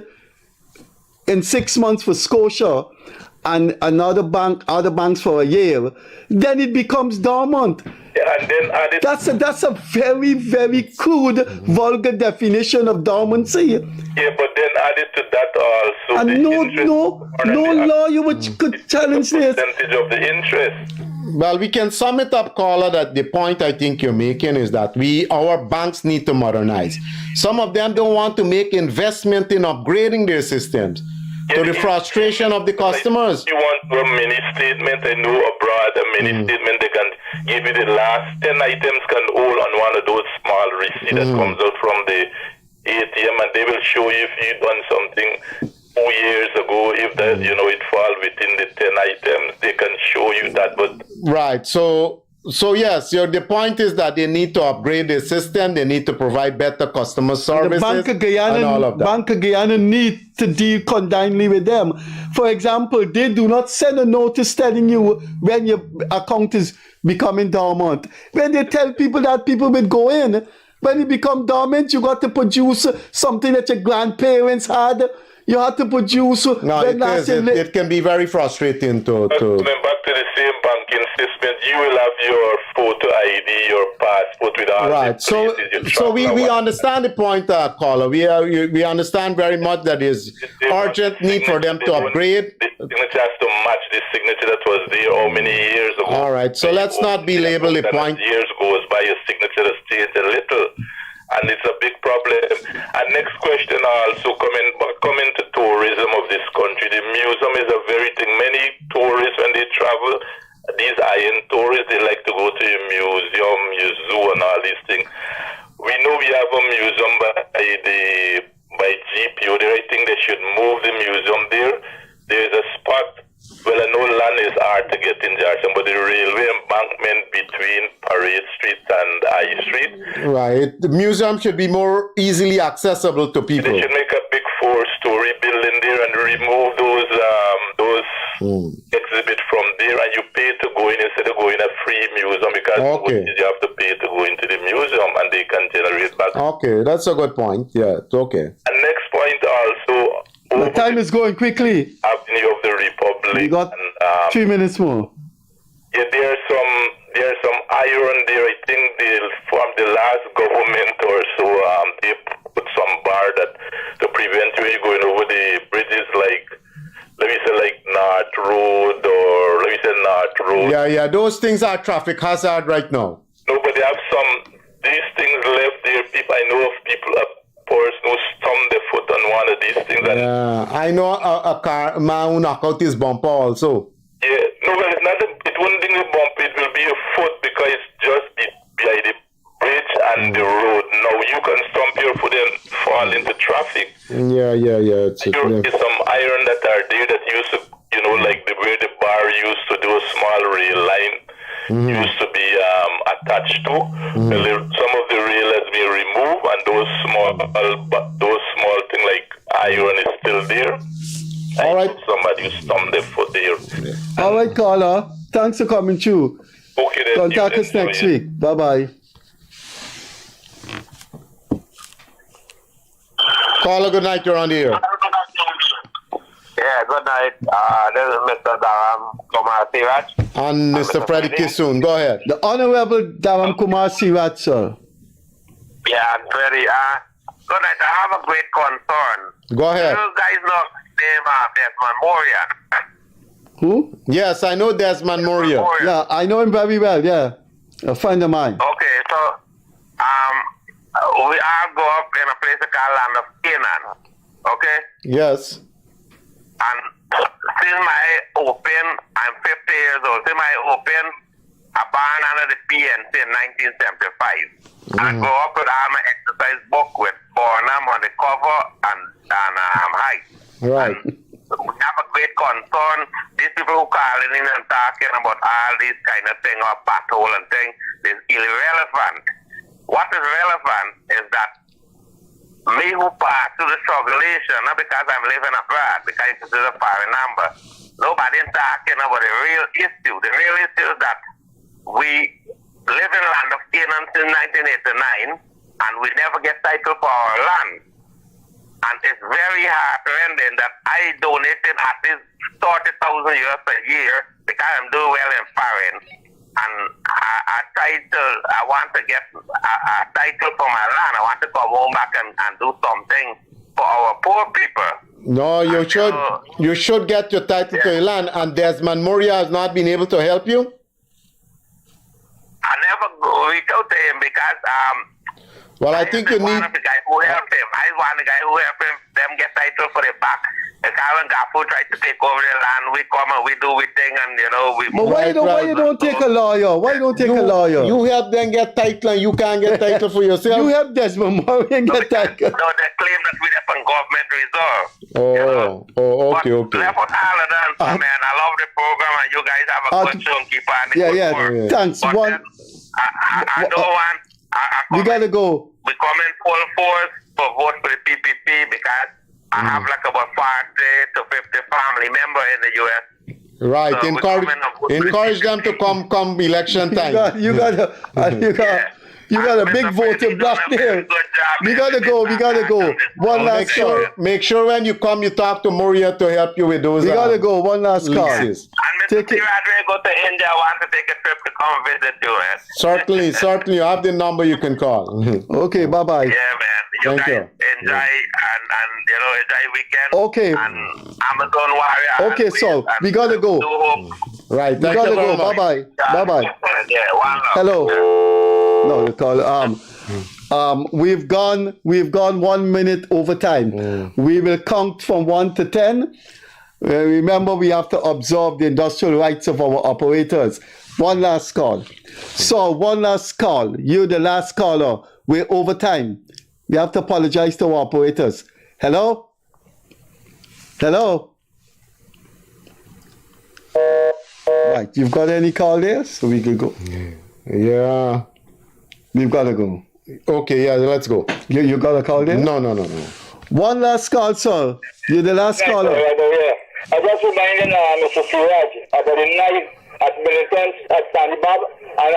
Speaker 2: in 6 months for Scotia and other banks for a year, then it becomes dormant.
Speaker 12: Yeah, and then add it.
Speaker 2: That's a very, very crude, vulgar definition of dormancy.
Speaker 12: Yeah, but then added to that also.
Speaker 2: And no lawyer could challenge this.
Speaker 12: Percentage of the interest.
Speaker 8: Well, we can sum it up, caller, that the point I think you're making is that our banks need to modernize. Some of them don't want to make investment in upgrading their systems to the frustration of the customers.
Speaker 12: You want a mini statement, I know abroad, a mini statement, they can give you the last 10 items can hold on one of those small receipts that comes out from the ATM, and they will show you if you've done something 2 years ago, if that, it falls within the 10 items, they can show you that. But
Speaker 8: right. So yes, the point is that they need to upgrade their system. They need to provide better customer services.
Speaker 2: The Bank of Guyana,
Speaker 8: and all of that.
Speaker 2: Bank of Guyana need to deal condignly with them. For example, they do not send a notice telling you when your account is becoming dormant. When they tell people that, people will go in. When it become dormant, you got to produce something that your grandparents had. You have to produce.
Speaker 8: No, it can be very frustrating to.
Speaker 12: Coming back to the same banking system, you will have your photo ID, your passport with all
Speaker 8: right. So we understand the point, caller. We understand very much that there's urgent need for them to upgrade.
Speaker 12: The signature has to match the signature that was there how many years ago.
Speaker 8: All right. So let's not belabor the point.
Speaker 12: Years goes by, your signature has changed a little. And it's a big problem. And next question also, coming to tourism of this country. The museum is a very thing. Many tourists, when they travel, these iron tourists, they like to go to your museum, your zoo, and all these things. We know we have a museum by GPO there. I think they should move the museum there. There's a spot. Well, I know land is hard to get in Jackson, but the railway embankment between Parade Street and High Street.
Speaker 8: Right. The museum should be more easily accessible to people.
Speaker 12: They should make a big 4-story building there and remove those exhibits from there, and you pay to go in instead of going a free museum, because you have to pay to go into the museum and they can generate back.
Speaker 8: Okay, that's a good point. Yeah, it's okay.
Speaker 12: And next point also.
Speaker 2: The time is going quickly.
Speaker 12: Avenue of the Republic.
Speaker 2: We got 3 minutes more.
Speaker 12: Yeah, there's some iron there. I think from the last government or so, they put some bar that to prevent you going over the bridges, like let me say like North Road or let me say North Road.
Speaker 8: Yeah, those things are traffic hazard right now.
Speaker 12: No, but they have these things left there. People, I know of people. Person who stumped their foot on one of these things.
Speaker 8: Yeah, I know a car man who knock out his bumper also.
Speaker 12: Yeah, no, well, it wouldn't be a bump, it will be a foot, because it's just behind the bridge and the road. Now you can stump your foot and fall into traffic.
Speaker 8: Yeah.
Speaker 12: There's some iron that are there that used to, like where the bar used to do a small rail line. Used to be attached to. Some of the rail has been removed, and those small things like iron is still there.
Speaker 2: All right.
Speaker 12: Somebody stumped their foot there.
Speaker 2: All right, caller. Thanks for coming through.
Speaker 12: Okay, then.
Speaker 2: Contact us next week. Bye-bye.
Speaker 8: Caller, good night. You're on the air.
Speaker 18: Yeah, good night. This is Mr. Dharam Kumar Siraj.
Speaker 8: And Mr. Freddie Kissoon. Go ahead.
Speaker 2: The Honorable Dharam Kumar Siraj, sir.
Speaker 18: Yeah, and Freddie. Good night. I have a great concern.
Speaker 8: Go ahead.
Speaker 18: You guys know Desmond Moria.
Speaker 2: Who?
Speaker 8: Yes, I know Desmond Moria.
Speaker 2: Yeah, I know him very well, yeah. A friend of mine.
Speaker 18: Okay, so we all go up in a place called Land of Canaan. Okay?
Speaker 8: Yes.
Speaker 18: And since my open, I'm 50 years old, since my open a barn under the PNC in 1975. I go up with all my exercise book with Bornham on the cover and height.
Speaker 8: Right.
Speaker 18: And we have a great concern. These people who calling in and talking about all these kind of thing or patrol and thing is irrelevant. What is relevant is that me who pass through the strugglation, not because I'm living abroad, because this is a foreign number. Nobody talking about the real issue. The real issue is that we live in land of Canaan since 1989, and we never get title for our land. And it's very heartrending that I donated at least 30,000 US a year because I'm doing well in foreign. And I want to get a title for my land. I want to come home back and do something for our poor people.
Speaker 8: No, you should get your title to your land. And Desmond Moria has not been able to help you?
Speaker 18: I never reach out to him because
Speaker 8: well, I think you need.
Speaker 18: One of the guy who helped him. I want the guy who helped him. Them get title for the back. The Karen Gafu tried to take over the land. We come and we do we thing, and we.
Speaker 2: But why you don't take a lawyer? Why you don't take a lawyer?
Speaker 8: You help them get title, and you can't get title for yourself.
Speaker 2: You help Desmond Moria get title.
Speaker 18: No, they claim that we have on government reserve.
Speaker 8: Okay.
Speaker 18: Left out all of that, man. I love the program, and you guys have a good show. Keep on the good work.
Speaker 2: Thanks.
Speaker 18: But I don't want.
Speaker 2: We gotta go.
Speaker 18: We come in full force for vote for the PPP because I have like about 40 to 50 family members in the U.S.
Speaker 8: Right.
Speaker 18: So
Speaker 8: encourage them to come election time.
Speaker 2: You got a big voting block there. We gotta go. One last call.
Speaker 8: Make sure when you come, you talk to Moria to help you with those.
Speaker 2: We gotta go. One last call.
Speaker 18: And Mr. T. go to India. I want to take a trip to come visit you.
Speaker 8: Certainly. You have the number you can call.
Speaker 2: Okay, bye-bye.
Speaker 18: Yeah, man.
Speaker 8: Thank you.
Speaker 18: Enjoy and enjoy weekend.
Speaker 2: Okay.
Speaker 18: And Amazon Warrior.
Speaker 2: Okay, so we gotta go.
Speaker 8: Right.
Speaker 2: We gotta go. Bye-bye. Bye-bye.
Speaker 18: Yeah, one love.
Speaker 2: Hello. No, call. We've gone 1 minute over time. We will count from 1 to 10. Remember, we have to observe the industrial rights of our operators. One last call. So, one last call. You're the last caller. We're over time. We have to apologize to our operators. Hello? Right, you've got any call there? So we can go.
Speaker 8: Yeah.
Speaker 2: We've got to go.
Speaker 8: Okay, yeah, let's go.
Speaker 2: You got a call there?
Speaker 8: No.
Speaker 2: One last call, sir. You're the last caller.
Speaker 10: I just reminded Mr. Siraj about the night at Militants at Sandy Bob and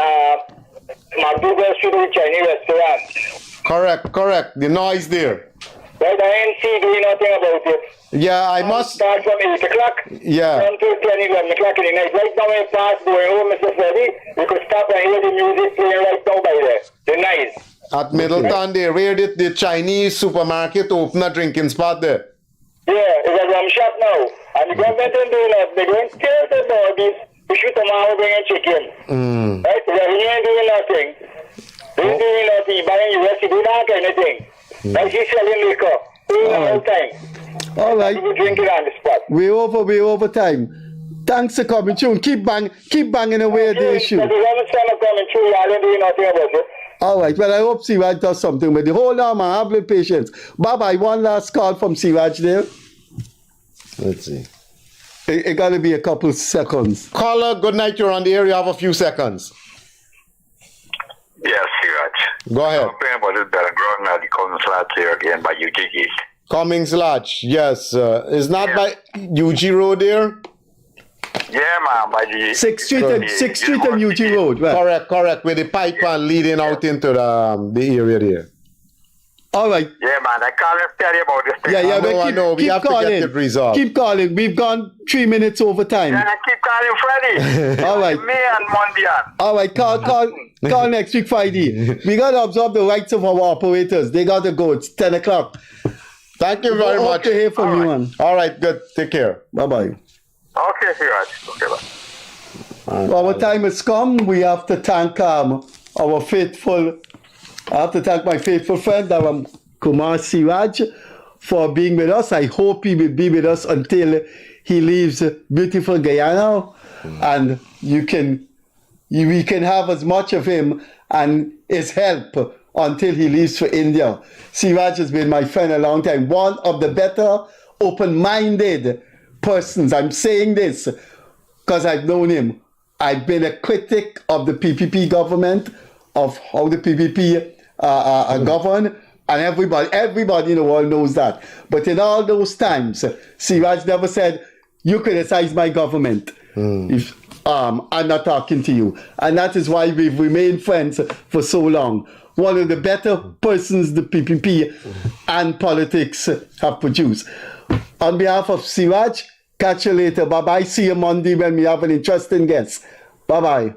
Speaker 10: McDougal Street with Chinese restaurant.
Speaker 8: Correct. The noise there.
Speaker 10: Right, I ain't see doing nothing about it.
Speaker 8: Yeah, I must
Speaker 10: start from 8 o'clock.
Speaker 8: Yeah.
Speaker 10: Until 10, 11 o'clock in the night. Right now, when you pass going home, Mr. Freddie, you could stop and hear the music playing right now by there. The night.
Speaker 8: At Middleton, they raided the Chinese supermarket to open a drinking spot there.
Speaker 10: Yeah, it's a rum shop now. And the government ain't doing that. They're going to kill the bodies to shoot them out bringing chicken. Right? The revenue ain't doing nothing. They ain't doing nothing. Buying US, you do that kind of thing. Like he's selling liquor. All time.
Speaker 2: All right.
Speaker 10: You drink it on the spot.
Speaker 2: We're over time. Thanks for coming through. Keep banging away at the issue.
Speaker 10: But the government not coming through. Y'all ain't doing nothing about it.
Speaker 2: All right. Well, I hope Siraj does something with it. Hold on, man. Have a little patience. Bye-bye. One last call from Siraj there.
Speaker 8: Let's see.
Speaker 2: It got to be a couple seconds.
Speaker 8: Caller, good night. You're on the air. You have a few seconds.
Speaker 19: Yes, Siraj.
Speaker 8: Go ahead.
Speaker 19: I'm praying about this battleground now. The Cummings Lodge here again by UGG.
Speaker 8: Cummings Lodge, yes. It's not by UG Road there?
Speaker 19: Yeah, man, by the
Speaker 2: 6th Street and UG Road. Right.
Speaker 8: Correct. With the pipeline leading out into the area there.
Speaker 2: All right.
Speaker 19: Yeah, man. I can't tell you about this thing.
Speaker 2: I know.
Speaker 8: We have
Speaker 2: calling.
Speaker 8: to get it resolved.
Speaker 2: Keep calling. We've gone 3 minutes over time.
Speaker 19: Yeah, keep calling Freddie.
Speaker 2: All right.
Speaker 19: Me and Mondian.
Speaker 2: All right. Call next week Friday. We got to observe the rights of our operators. They got to go. It's 10 o'clock.
Speaker 8: Thank you very much.
Speaker 2: to hear from you, man.
Speaker 8: All right. Good. Take care.
Speaker 2: Bye-bye.
Speaker 19: Okay, Siraj. Okay, bye.
Speaker 2: Well, our time has come. We have to thank our faithful. I have to thank my faithful friend, Kumar Siraj, for being with us. I hope he will be with us until he leaves beautiful Guyana, and we can have as much of him and his help until he leaves for India. Siraj has been my friend a long time. One of the better, open-minded persons. I'm saying this because I've known him. I've been a critic of the PPP government, of how the PPP govern, and everybody in the world knows that. But in all those times, Siraj never said, you criticize my government. If I'm not talking to you. And that is why we've remained friends for so long. one of the better persons the PPP and politics have produced. On behalf of Siraj, catch you later. Bye-bye. See you Monday when we have an interesting guest. Bye-bye.